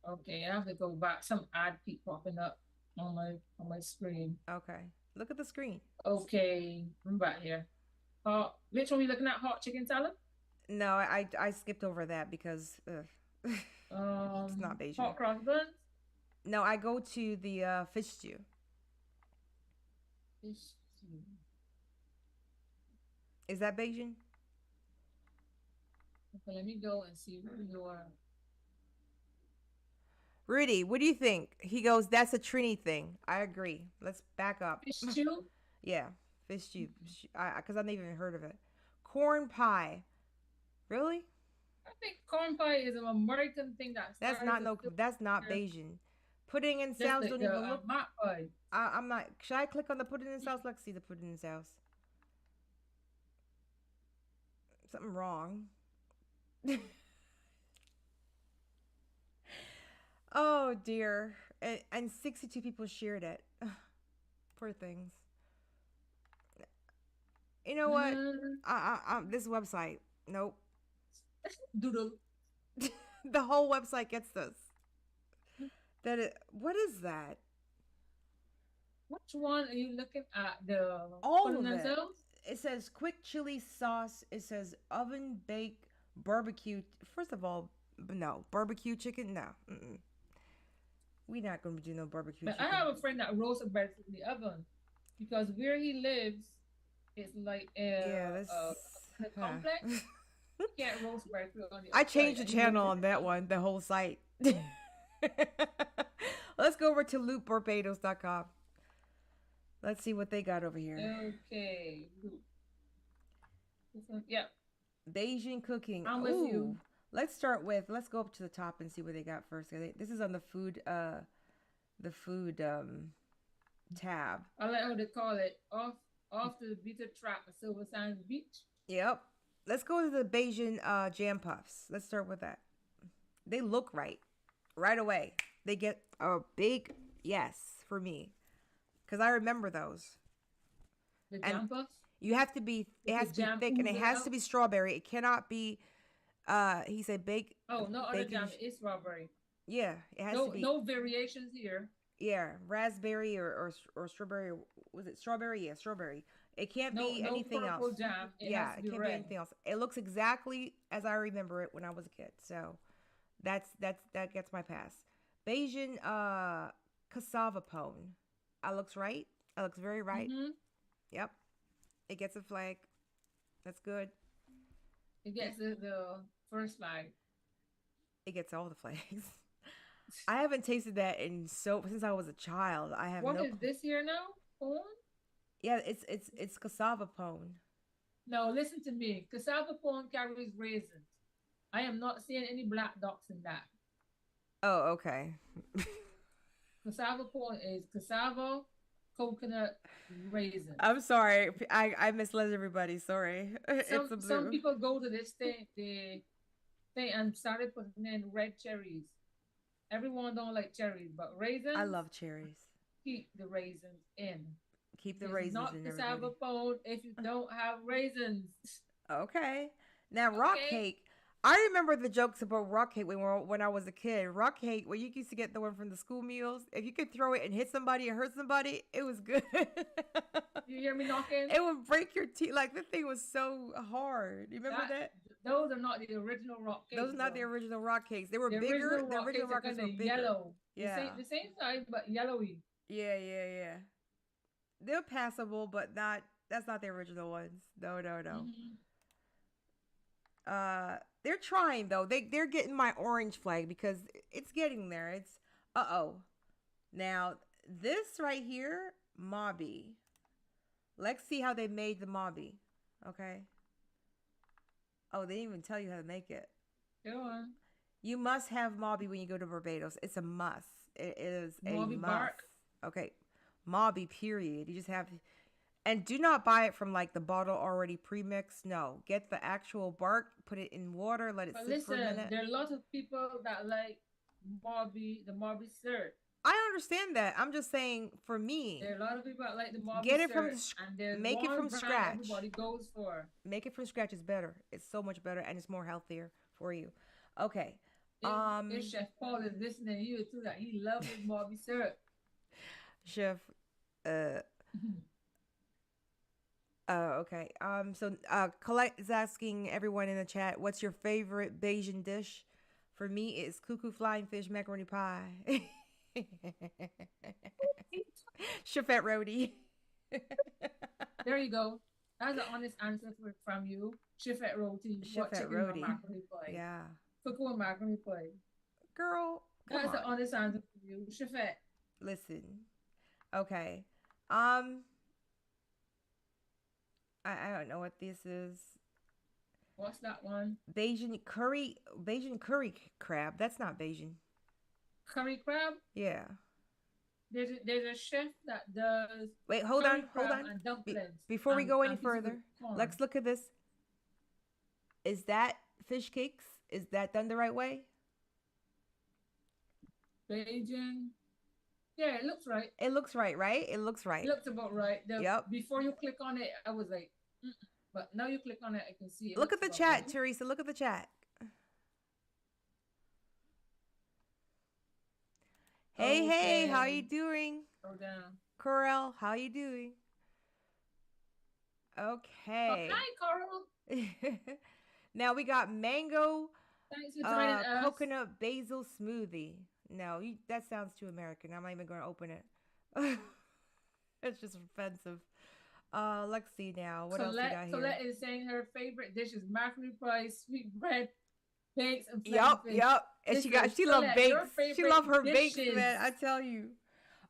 Okay, I have to go back. Some ad keep popping up on my screen. Okay. Look at the screen. Okay, I'm back here. Which one are you looking at? Hot chicken salad? No, I skipped over that because it's not Bajan. Hot cross buns? No, I go to the fish stew. Fish stew. Is that Bajan? Okay, let me go and see who you are. Rudy, what do you think? He goes, "That's a Trini thing." I agree. Let's back up. Fish stew? Yeah, fish stew. Because I've never even heard of it. Corn pie. Really? I think corn pie is an American thing That's not Bajan. Pudding and sauce don't even look. Mott pie. I'm not. Should I click on the pudding and sauce? Let's see the pudding and sauce. Something wrong. Oh dear. And 62 people shared it. Poor things. You know what? This website. Nope. Doodle. The whole website gets this. What is that? Which one are you looking at? The All pudding of and it. sauce? It says quick chili sauce. It says oven baked barbecue. First of all, no barbecue chicken. No, we're not going to be doing no barbecue But chicken. I have a friend that roasts bread in the oven because where he lives, it's like a complex. You can't roast bread on the I changed the outside. channel on that one. The whole site. Let's go over to loopbarbados.com. Let's see what they got over here. Okay. Yeah. Beijing cooking. I'm with you. Let's go up to the top and see what they got first. This is on the food tab. I like how they call it off the beaten track of Silver Sands Beach. Yep. Let's go to the Bajan jam puffs. Let's start with that. They look right away. They get a big yes for me. Because I remember those. The jam puffs? You have to be, it has to be thick and it has to be strawberry. It cannot be, he said bake. Oh, no other jam. It's strawberry. Yeah, it has to be. No variations here. Yeah, raspberry or strawberry. Was it strawberry? Yeah, strawberry. It can't No, be no anything else. purple jam. It has Yeah, to it be can't be red. anything else. It looks exactly as I remember it when I was a kid. So that gets my pass. Bajan cassava pone. I looks right. It looks very right. Mm-hmm. Yep. It gets a flag. That's good. It gets the first flag. It gets all the flags. I haven't tasted that in since I was a child. I have What no is this here now? Corn? Yeah, it's cassava pone. No, listen to me. Cassava corn carries raisins. I am not seeing any black dots in that. Oh, okay. Cassava corn is cassava, coconut, raisin. I'm sorry. I misled everybody. Sorry. It's a Some blue. people go to this thing and started putting in red cherries. Everyone don't like cherries, but I raisins, love cherries. keep the raisins in. Keep the It's raisins not in, cassava everybody. pone if you don't have raisins. Okay. Now rock Okay. cake. I remember the jokes about rock cake when I was a kid. Rock cake, when you used to get the one from the school meals, if you could throw it and hit somebody or hurt somebody, it was good. You hear me knocking? It would break your teeth. Like the thing was so hard. You remember that? Those are not the original rock cakes. Those are not the original rock cakes. They were The bigger. original The rock original cakes rock are cakes kind were of bigger. yellow. Yeah. The same size, but yellowy. Yeah. They're passable, but not. That's not the original ones. No. Mm-hmm. They're trying though. They're getting my orange flag because it's getting there. It's uh-oh. Now this right here, Mobby. Let's see how they made the Mobby. Okay. Oh, they didn't even tell you how to make it. Go on. You must have Mobby when you go to Barbados. It's a must. It is Mobby a must. bark. Okay. Mobby, period. You just have and do not buy it from like the bottle already pre-mixed. No. Get the actual bark, put it in water, let it sit for a minute. There are a lot of people that like the Mobby syrup. I understand that. I'm just saying for me. There are a lot of people that like the Mobby Get it syrup. from make it from scratch. Everybody goes for. Make it from scratch is better. It's so much better and it's more healthier for you. Okay. If Chef Paul is listening to you too, that he loves his Mobby syrup. Chef, okay. So Colette is asking everyone in the chat, what's your favorite Bajan dish? For me, it's cuckoo flying fish macaroni pie. Chefette Rody. There you go. That's an honest answer from you. Chefette Rody. Chefette Rody. Yeah. Cuckoo and macaroni pie. Girl, come that's on. an honest answer from you. Chefette. Listen. Okay. I don't know what this is. What's that one? Bajan curry crab. That's not Bajan. Curry crab? Yeah. There's a chef that does. Wait, hold on. And dumplings Before we go any further, let's look at this. Is that fish cakes? Is that done the right way? Bajan. Yeah, it looks right. It looks right, right? It looks right. It looks about right. Yep. Before you click on it, I was like, but now you click on it, I can see it. Look at the chat, right. Teresa. Look at the chat. Hey, okay. Hey, how you doing? Go down. Corel, how you doing? Okay. Oh, hi, Coral. Now we got mango coconut us. basil smoothie. No, that sounds too American. I'm not even going to open it. It's just offensive. Let's see now. What else we got here? Colette is saying her favorite dish is macaroni pie, sweet bread, bakes, and fish. Yep. And she loves bakes. She loves her bakes, man. I tell you.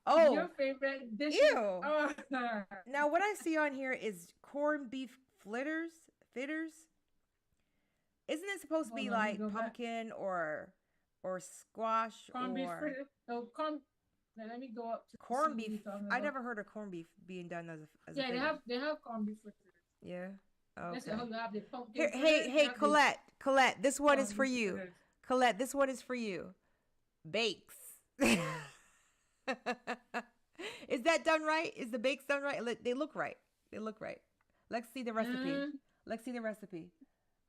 Oh, your favorite dish. Ew. Oh. Now what I see on here is corned beef fritters. Isn't it supposed to be like pumpkin or squash corned beef fritters? No, let me go up to corned beef. I never heard of corned beef being done as a they have corned beef fritters. Yeah. Okay. That's how you have the pumpkin. Hey, Colette, this one is for you. Fritters. Colette, this one is for you. Bakes. Is that done right? Is the bakes done right? They look right. Let's see the recipe.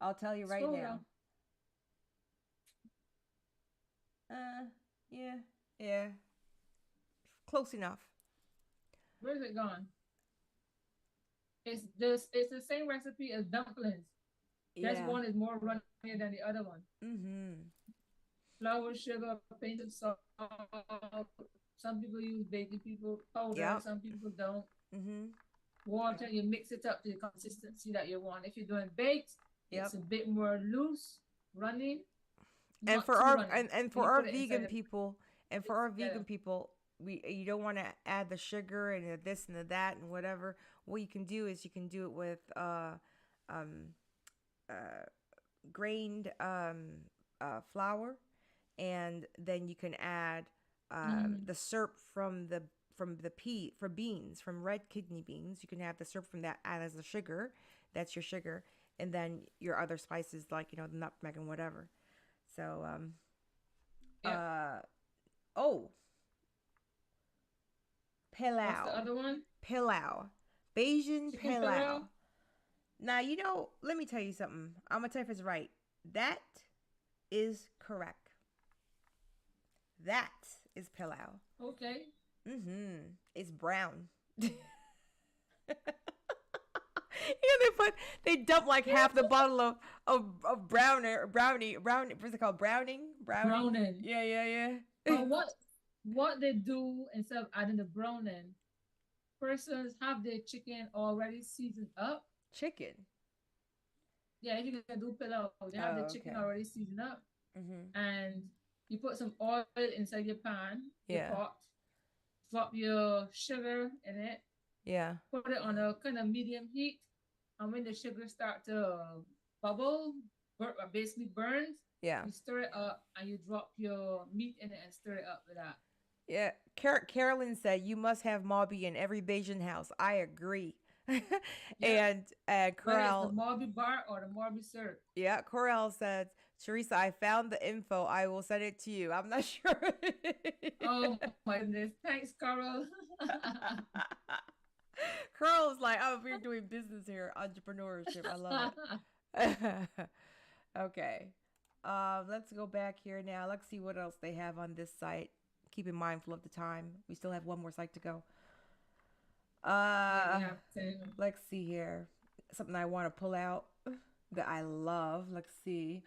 I'll tell you right now. Yeah. Close enough. Where's it gone? It's the same recipe as dumplings. Just Yeah. one is more runny than the other one. Mm-hmm. Flour, sugar, painted salt. Some people use baking people powder. Yep. Some people don't. Mm-hmm. Water. You mix it up to the consistency that you want. If you're doing baked, Yep. it's a bit more loose, runny, And not for too our runny. and When for you our put it inside vegan the people, and for mix our together. vegan people, we you don't want to add the sugar and the this and the that and whatever. What you can do is you can do it with um uh grained flour, and then you can add Mm, the syrup from the pea for beans from red kidney beans. You can have the syrup from that add as the sugar. That's your sugar, and then your other spices like the nutmeg and whatever. So yeah. uh oh, What's the pilau, other one? pilau, Bajan Chicken pilau. pilau. Now let me tell you something. I'm gonna tell you if it's right. That is correct. That is pilau. Okay. Mm-hmm. It's brown. They dump like half the bottle of brownie. What's it called? Browning. Browning. Yeah, yeah, yeah. But what they do instead of adding the browning, persons have their chicken already seasoned up. Chicken. Yeah, if you're gonna do pilau, they have the Oh, chicken okay. already seasoned up, Mm-hmm. and you put some oil inside your pan, your Yeah. pot, drop your sugar in it, Yeah. put it on a kind of medium heat, and when the sugar start to bubble, basically burns, Yeah. you stir it up and you drop your meat in it and stir it up with that. Yeah. Carolyn said you must have Mobby in every Bajan house. I agree. Yeah. And Whether it's the Corral, Morby bar or the Morby syrup. yeah, Corral said, Teresa, I found the info. I will send it to you. I'm not sure. Oh my goodness. Thanks, Carol. Corral's like, oh, we're doing business here, entrepreneurship. I love it. Okay. Let's go back here now. Let's see what else they have on this site. Keeping mindful of the time. We still have one more site to go. Let's see here. Something I want to pull out that I love. Let's see.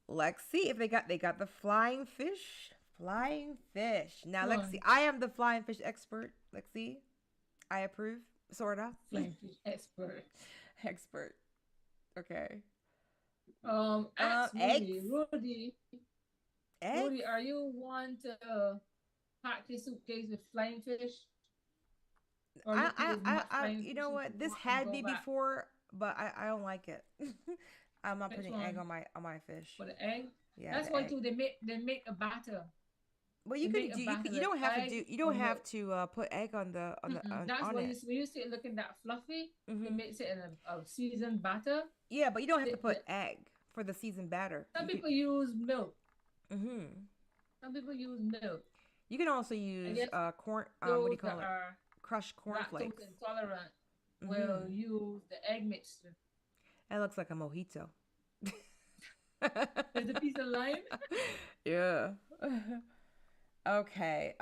Let's see if they got the flying fish. Flying fish. Now let's see. I am the flying fish expert. Let's see. I approve. Sorta. Flying fish expert. Expert. Okay. Ask Rudy. Eggs. Rudy, Eggs? Rudy, are you one to pack your suitcase with flying fish? Or you eat as much flying you fish know as what? you This want and had go me back? before, but I don't like it. I'm not Which putting egg one? on my fish. For the egg? Yeah, That's the why egg. too. They make a batter. Well, They you make can a do batter you like don't have to egg do you or don't have milk. to put egg on the That's on what it. when you see it looking that fluffy, it Mm-hmm. makes it in a seasoned batter. Yeah, but you don't have to The, put egg for the seasoned batter. some You can people use milk. mm-hmm. Some people use milk. You can also I use guess corn what do you those that call it? are Crushed lactose cornflakes. intolerant will Mm-hmm. use the egg mixture. That looks like a mojito. There's a piece of lime. Yeah. Okay.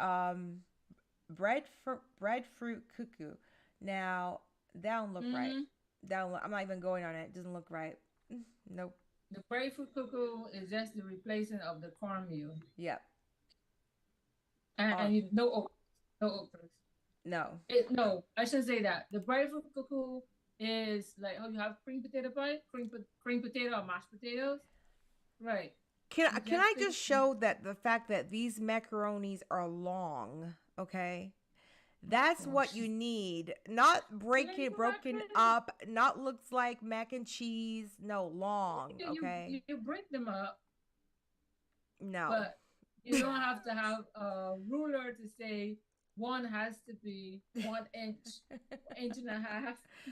Breadfruit cuckoo. Now that don't look right. I'm not even going on it. It doesn't look right. Nope. The breadfruit cuckoo is just the replacement of the cornmeal. Yep. And you, no oats. No. No, I shouldn't say that. The breadfruit cuckoo is like how you have cream potato pie, cream potato or mashed potatoes. Right. Can I just show that the fact that these macaronis are long, okay? That's what you need. Not broken up, not looks like mac and cheese. No, long, okay? You break them up. No. But you don't have to have a ruler to say one has to be 1 inch, 1.5 inches.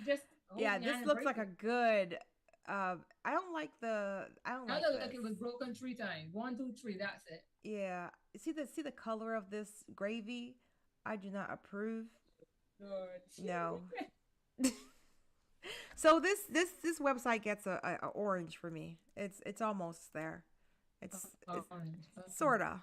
Just yeah, this looks like a good. I don't like the. I don't like look this. like it was broken 3 times. 1, 2, 3. That's it. Yeah. See the color of this gravy. I do not approve. Lord. No. So this website gets a orange for me. It's almost there. It's sorta.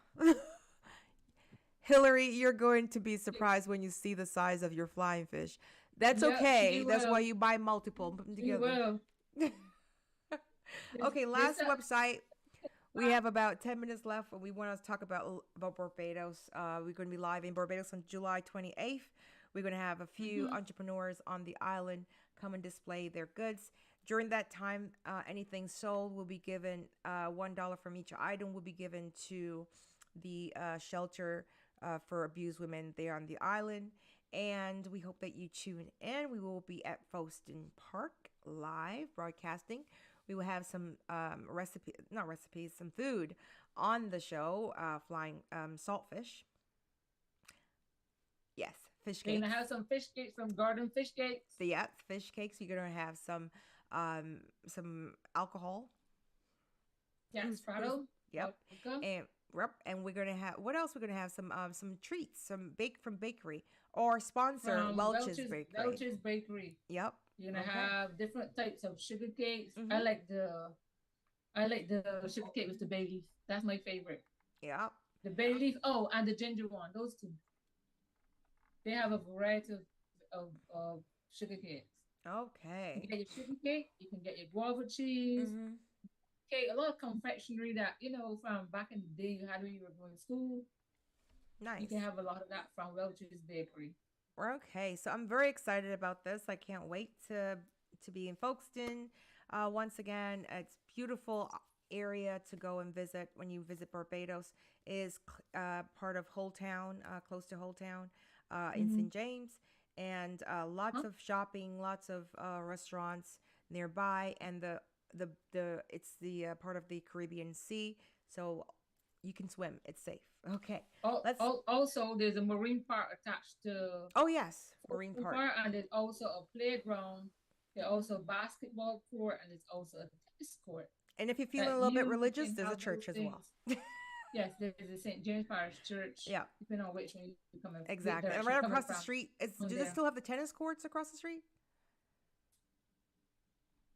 Hillary, you're going to be surprised when you see the size of your flying fish. That's Yep, okay. she That's why will. you buy multiple and put them She together. will. Okay, This last website. We have about 10 minutes left, and we want to talk about Barbados. We're going to be live in Barbados on July 28th. We're going to have a few entrepreneurs on the island come and display their goods. During that time, anything sold will be given, $1 from each item will be given to the shelter for abused women there on the island. And we hope that you tune in. We will be at Folkestone Park live broadcasting. We will have some some food on the show, flying saltfish. Yes, fish You're cakes. gonna have some fish cakes, some garden fish cakes. Yeah, fish cakes. You're gonna have some alcohol. Yes, Prado. Yep. And we're gonna have what else? We're gonna have some treats, some from bakery or sponsor From Welch's Bakery. Welch's Bakery. Yep. You're gonna have different types of sugar cakes. Mm-hmm. I like the sugar cake with the bay leaf. That's my favorite. Yep. The bay leaf. Oh, and the ginger one. Those two. They have a variety of sugar cakes. Okay. You can get your sugar cake. You can get your guava cheese. Cake. A lot of confectionery that from back in the day you had when you were going to school. Nice. You can have a lot of that from Welch's Bakery. Okay, so I'm very excited about this. I can't wait to be in Folkestone. Once again, it's beautiful area to go and visit when you visit Barbados. It is part of Hull Town, close to Hull Town, in St. James, and lots of shopping, lots of restaurants nearby, and it's the part of the Caribbean Sea, so you can swim. It's safe. Okay. Also, there's a marine park attached to. Oh yes, marine park. And there's also a playground. There's also a basketball court, and there's also a tennis court. And if you're feeling a little bit religious, there's a church as well. Yes, there's a St. James Parish Church. Yeah. Depending on which one you come in. Exactly. And right across the street, do they still have the tennis courts across the street?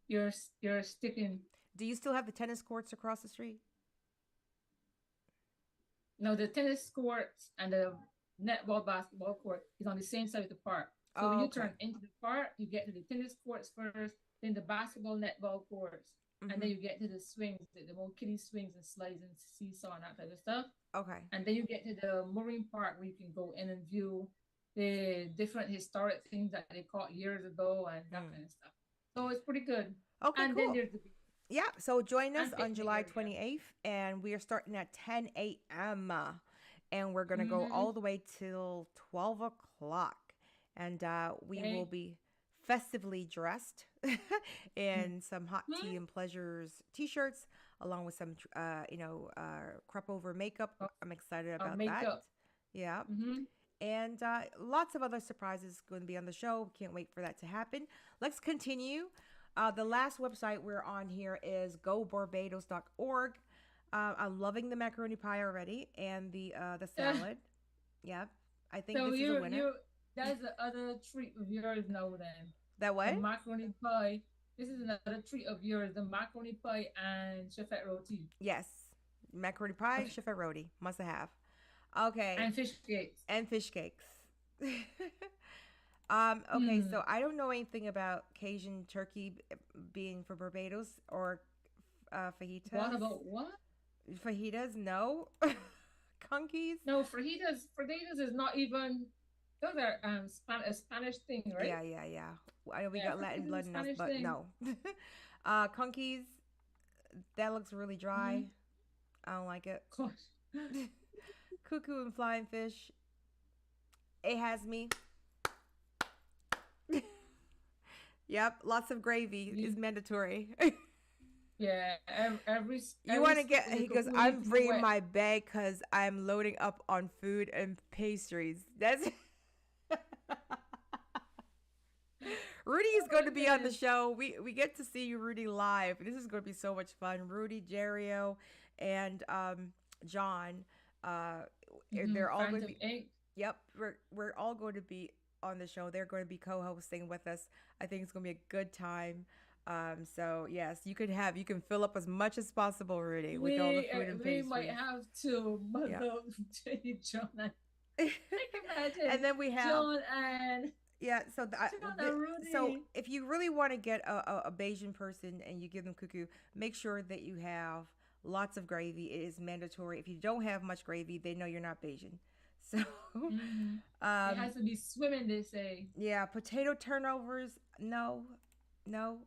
You're sticking. Do you still have the tennis courts across the street? No, the tennis courts and the netball basketball court is on the same side of the park. So when you turn into the park, you get to the tennis courts first, then the basketball netball courts, and then you get to the swings, the more kiddie swings and slides and seesaw and that type of stuff. Okay. And then you get to the marine park where you can go in and view the different historic things that they caught years ago and that kind of stuff. So it's pretty good. Okay, and cool. Then there's the beach. Yeah, so join us on July 28th, and we are starting at 10 a.m. And we're going to go all the way till 12 o'clock. And we will be festively dressed in some Hot Tea and Pleasures t-shirts, along with some, crop over makeup. I'm excited about that. Yeah. And lots of other surprises going to be on the show. Can't wait for that to happen. Let's continue. The last website we're on here is gobarbados.org. I'm loving the macaroni pie already and the salad. Yeah, I think this is a winner. That's the other treat of yours now then. That what? The macaroni pie. This is another treat of yours, the macaroni pie and chefette roti. Yes, macaroni pie, chefette roti. Must have. Okay. And fish cakes. And fish cakes. Okay, so I don't know anything about Cajun turkey being for Barbados or fajitas. What about what? Fajitas, no. Conkies? No, fajitas is not even. Those are a Spanish thing, right? Yeah. I know we got Latin blood in us, but thing. No. Conkies, that looks really dry. I don't like it. Gosh. Cuckoo and flying fish. It has me. Yep, lots of gravy is mandatory. Yeah, every you want to get? He goes, I'm bringing my bag because I'm loading up on food and pastries. That's. Rudy is going to be on the show. We get to see Rudy live. This is going to be so much fun. Rudy, Jerio, and John. They're all going to be. Yep, we're all going to be on the show. They're going to be co-hosting with us. I think it's going to be a good time. So yes, you can fill up as much as possible, Rudy, with all the food and pastries. We might have to John. I can imagine. And then we have John and Yeah, so Shona so Rudy. if you really want to get a Bayesian person and you give them cuckoo, make sure that you have lots of gravy. It is mandatory. If you don't have much gravy, they know you're not Bayesian. So, Mm-hmm. It um, has to be swimming, they say. yeah, potato turnovers, no, no,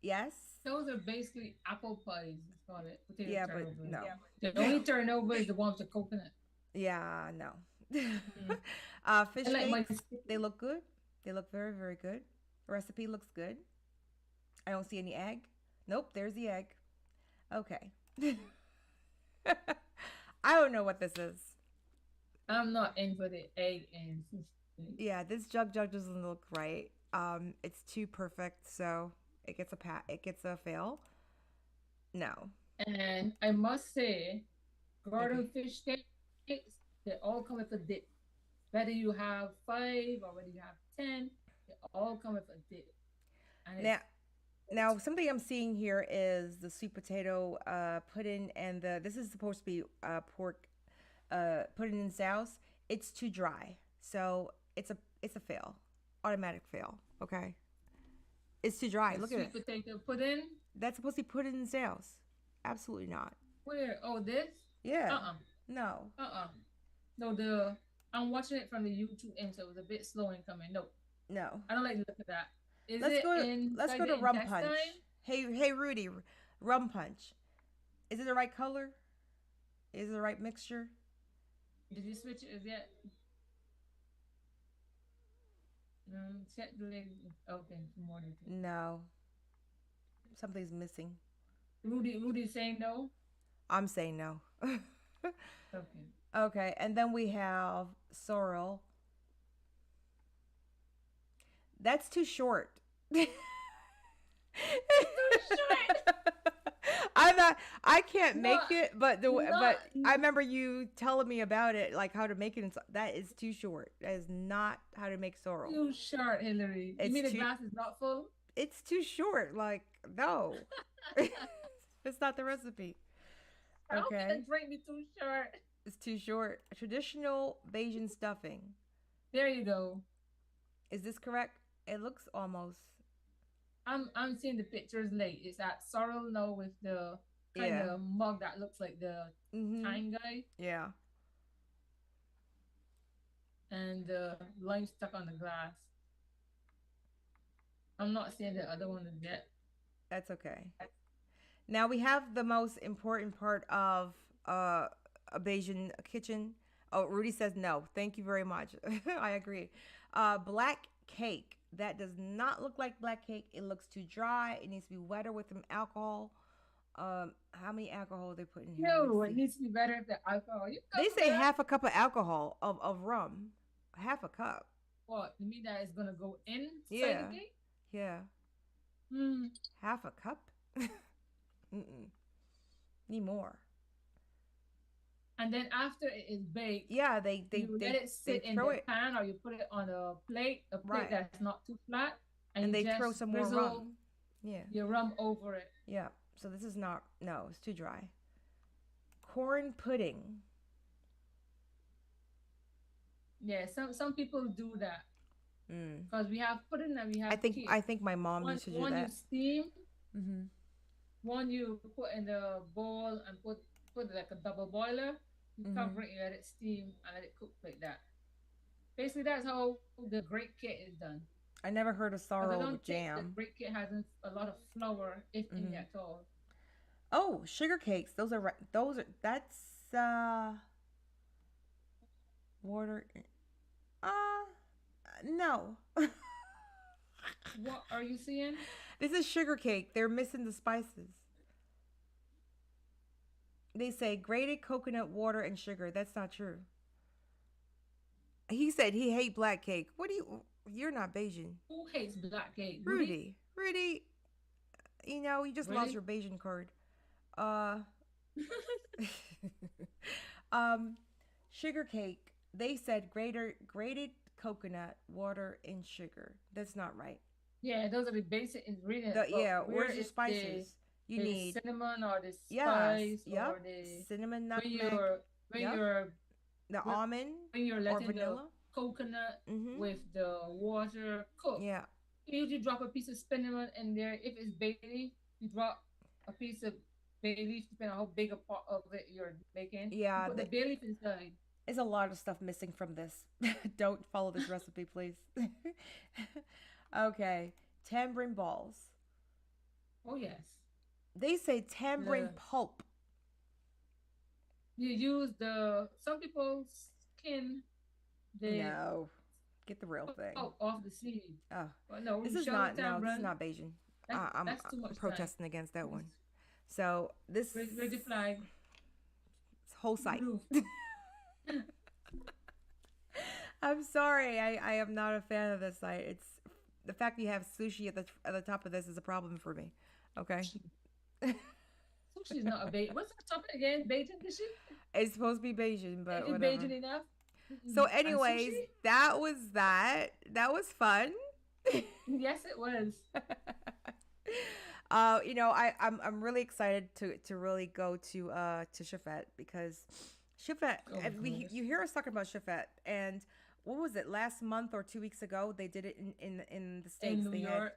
yes, Those are basically apple pies, let's call it. Potato yeah, but turnovers. no, The only turnover is the one with the coconut. yeah, no. Mm. Fish I like my cakes, they look good. They look very, very good. Recipe looks good. I don't see any egg. Nope, there's the egg. Okay. I don't know what this is. I'm not in for the egg and fish cake. Yeah, this jug doesn't look right. It's too perfect, so it gets it gets a fail. No. And I must say, Okay. garden fish cakes, they all come with a dip. Whether you have 5 or whether you have 10, they all come with a dip. And Now, something I'm seeing here is the sweet potato pudding, and this is supposed to be pork pudding and sauce. It's too dry, so it's a fail, automatic fail. Okay, it's too dry. the Look at sweet it. potato pudding. That's supposed to be pudding and sauce. Absolutely not. Where? Oh, this? Yeah. Uh-uh. No. Uh-uh. No, I'm watching it from the YouTube end, so it was a bit slow in coming. No, No. I don't like to look at that. Is Let's it go. Let's inside go the to rum punch. intestine? Hey, Rudy, rum punch. Is it the right color? Is it the right mixture? Did you switch it yet? Check the leg. Okay, more detail. No. Something's missing. Rudy saying no. I'm saying no. Okay. Okay, and then we have sorrel. That's too short. I'm not. I can't make it, but I remember you telling me about it, like how to make it. And that is too short. That is not how to make sorrel. Too short, Hillary. You mean the glass is not full? It's too short. Like no, it's not the recipe. Okay. Okay, Drink me too short. it's too short. Traditional Bayesian stuffing. There you go. Is this correct? It looks almost. I'm seeing the pictures late. It's that sorrel now with the kind of mug that looks like the time guy. Yeah. And the lime stuck on the glass. I'm not seeing the other one yet. That's okay. Now we have the most important part of a Bayesian kitchen. Oh, Rudy says no. Thank you very much. I agree. Black cake. That does not look like black cake. It looks too dry. It needs to be wetter with some alcohol. How many alcohol they put in here? No, it needs to be better if the alcohol. They say half a cup of alcohol of rum. Half a cup. What? You mean that it's gonna go inside the cake? Yeah. Half a cup? Need more. And then after it is baked, yeah, they let it sit in the pan, or you put it on a plate that's not too flat, and they throw some more rum. Yeah, your rum over it. Yeah. So this is not. No, it's too dry. Corn pudding. Yeah, some people do that because we have pudding and we have. I think my mom used to do that. One you steam. One you put in the bowl and put like a double boiler. You cover it, you let it steam, and let it cook like that. Basically, that's how the great kit is done. I never heard of sorrel jam. The great kit has a lot of flour, if any at all. Oh, sugar cakes. That's water. No. What are you seeing? This is sugar cake. They're missing the spices. They say grated coconut water and sugar. That's not true. He said he hate black cake. You're not Bayesian. Who hates black cake? Rudy, you just lost your Bayesian card. Sugar cake. They said grated coconut water and sugar. That's not right. Yeah, those are the basic ingredients. Where's the spices? You need cinnamon or the spice or the cinnamon, nutmeg. The almond when you're letting or vanilla. coconut Mm-hmm. with the water cook. Yeah. You usually drop a piece of cinnamon in there. If it's bay leaf, you drop a piece of bay leaf, depending on how big a part of it you're making. You Yeah. put the bay leaf inside. There's a lot of stuff missing from this. Don't follow this recipe, please. Okay. Tamarind balls. Oh yes. They say tamarind The, pulp. you use the some people skin the No. Get the real thing. pulp off the seed. Oh. But no, This you is shell the not, no, this is tamarind. not Bajan. That's too I'm much time. protesting against that one. So this Where's the flag? whole site. Roof. I'm sorry. I am not a fan of this site. It's the fact that you have sushi at the top of this is a problem for me. Okay. Sushi's not a Bajan. What's the topic again? Bajan dish? It's supposed to be Bajan, but Is it whatever. Bajan enough? So, And anyways, sushi? that was that. That was fun. Yes, it was. You know, I'm really excited to really go to Shafet because Shafet, Oh, you hear us talking about Shafet, and what was it, last month or 2 weeks ago they did it in the States. In New York.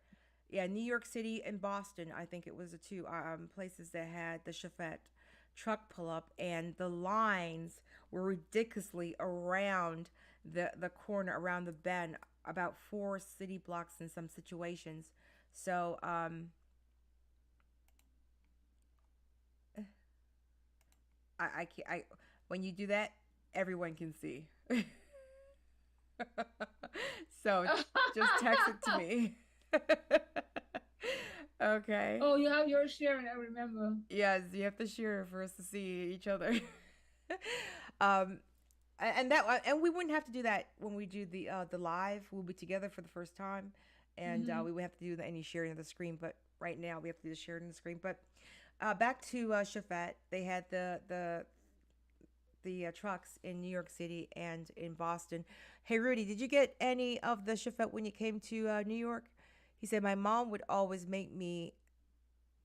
Yeah, New York City and Boston. I think it was the two places that had the Shafet truck pull up, and the lines were ridiculously around the corner, around the bend, about 4 city blocks in some situations. So I when you do that, everyone can see. So just text it to me. Okay. Oh, you have yours sharing, I remember. Yes, you have to share for us to see each other. And we wouldn't have to do that when we do the live. We'll be together for the first time, and we would have to do any sharing of the screen. But right now we have to do the sharing of the screen. But back to Shafet, they had the trucks in New York City and in Boston. Hey Rudy, did you get any of the Shafet when you came to New York? He said my mom would always make me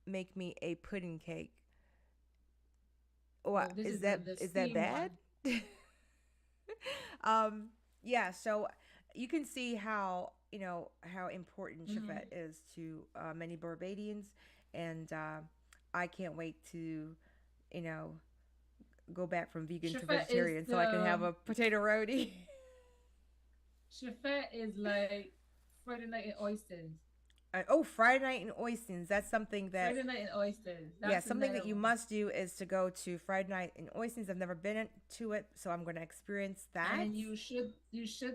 a pudding cake. What this is is that? the Is that steam bad? one. Yeah. So you can see how how important Shafet is to many Barbadians, and I can't wait to go back from vegan to Shafet vegetarian so I can have a potato roti. Shafet is like Friday night in oysters. Oh, Friday night in oysters. That's something that Friday night in oysters. That's yeah, something that you one. must do is to go to Friday night in oysters. I've never been to it, so I'm going to experience that. And you should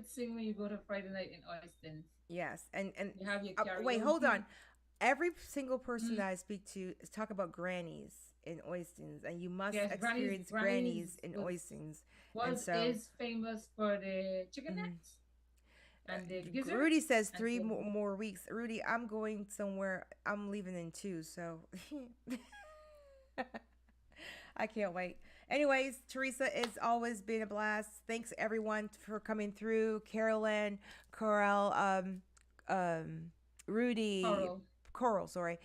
sing when you go to Friday night in oysters. Yes, and You have your wait, hold karaoke. on. Every single person that I speak to is talk about grannies in oysters, and you must Yes, experience grannies in oysters. And so is famous for the chicken necks and the gizzard. Rudy says and 3 the- more weeks. Rudy, I'm going somewhere. I'm leaving in 2, so I can't wait. Anyways, Teresa, it's always been a blast. Thanks everyone for coming through. Carolyn, Coral, Rudy, Coral, sorry,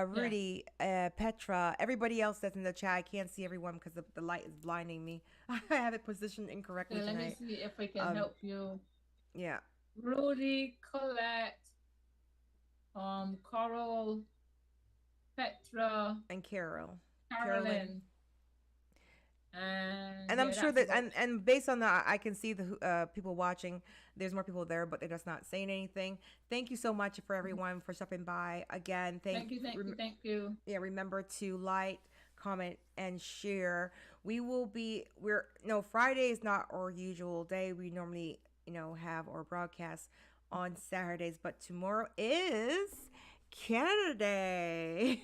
Rudy, Petra, everybody else that's in the chat. I can't see everyone because the light is blinding me. I have it positioned incorrectly Let me tonight. see if I can help you. Yeah. Rudy, Colette, Coral, Petra, And Carolyn. Carolyn. And I'm sure that and based on that, I can see the people watching. There's more people there, but they're just not saying anything. Thank you so much for everyone for stopping by again. Thank you. Yeah, remember to like, comment, and share. Friday is not our usual day. We normally have our broadcast on Saturdays, but tomorrow is Canada Day.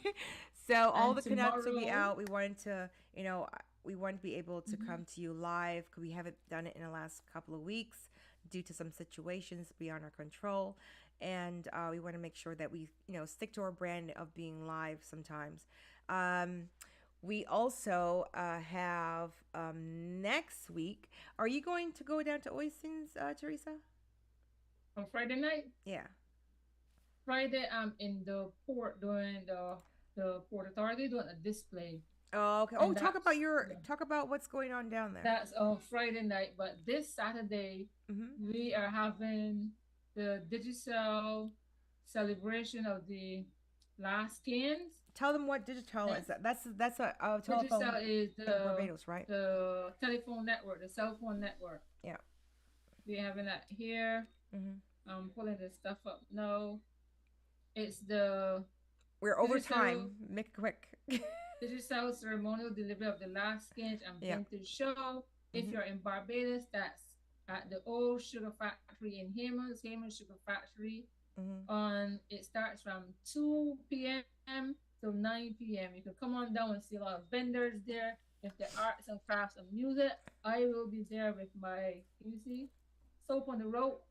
So all the Canucks will be out. We wanted to be able to come to you live because we haven't done it in the last couple of weeks due to some situations beyond our control. And we want to make sure that we, stick to our brand of being live sometimes. We also have next week. Are you going to go down to Oystins, Teresa? On Friday night? Yeah. Friday, I'm in the port doing the Port Authority doing a display. Oh, okay. Oh, talk about what's going on down there. That's on Friday night, but this Saturday we are having the digital celebration of the last cans. Tell them what digital is. That's a telephone. Digital is the Barbados, right? The telephone network, the cell phone network. Yeah. We're having that here. I'm pulling this stuff up now. It's we're over time. Make it quick. Digital ceremonial delivery of the last sketch and vintage show. If you're in Barbados, that's at the old sugar factory in Hammond Sugar Factory. It starts from 2 p.m. till 9 p.m. You can come on down and see a lot of vendors there. If there are arts and crafts and music, I will be there with my, you see, soap on the rope,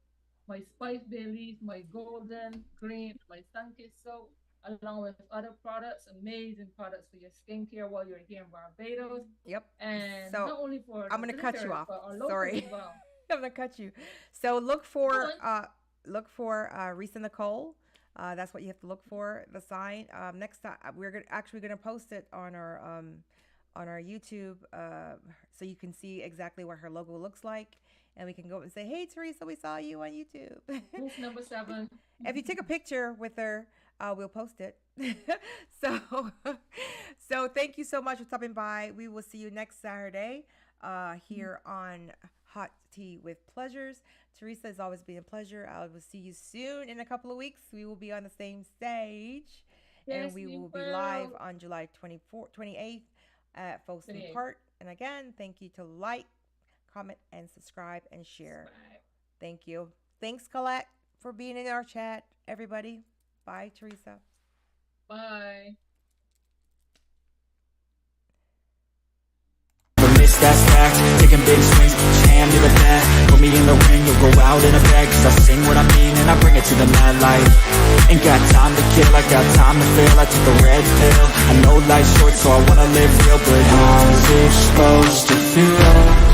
my spice bay leaf, my golden green, my sun-kissed soap, along with other products, amazing products for your skincare while you're here in Barbados. Yep. And so not only for I'm gonna cut you off. Sorry. Well. I'm gonna cut you. So look for Risa Nicole. That's what you have to look for. The sign. Next time we're gonna post it on our YouTube, so you can see exactly what her logo looks like. And we can go and say, "Hey, Teresa, we saw you on YouTube." Booth number 7. If you take a picture with her, we'll post it. So thank you so much for stopping by. We will see you next Saturday here on Hot Tea with Pleasures. Teresa, it's always been a pleasure. I will see you soon. In a couple of weeks, we will be on the same stage. Yes, and we will be live on July 28th at Folsom Park. And again, thank you to like, comment, and subscribe and share. Thank you. Thanks, Colette, for being in our chat, everybody. Bye, Teresa. Bye. Miss that stack, taking big swings, put your hand to the bat. Put me in the ring, you'll go out in a bag. Cause I sing what I mean and I bring it to the mad light. Ain't got time to kill, I got time to feel. I took a red pill, I know life's short so I wanna live real. But how's it supposed to feel?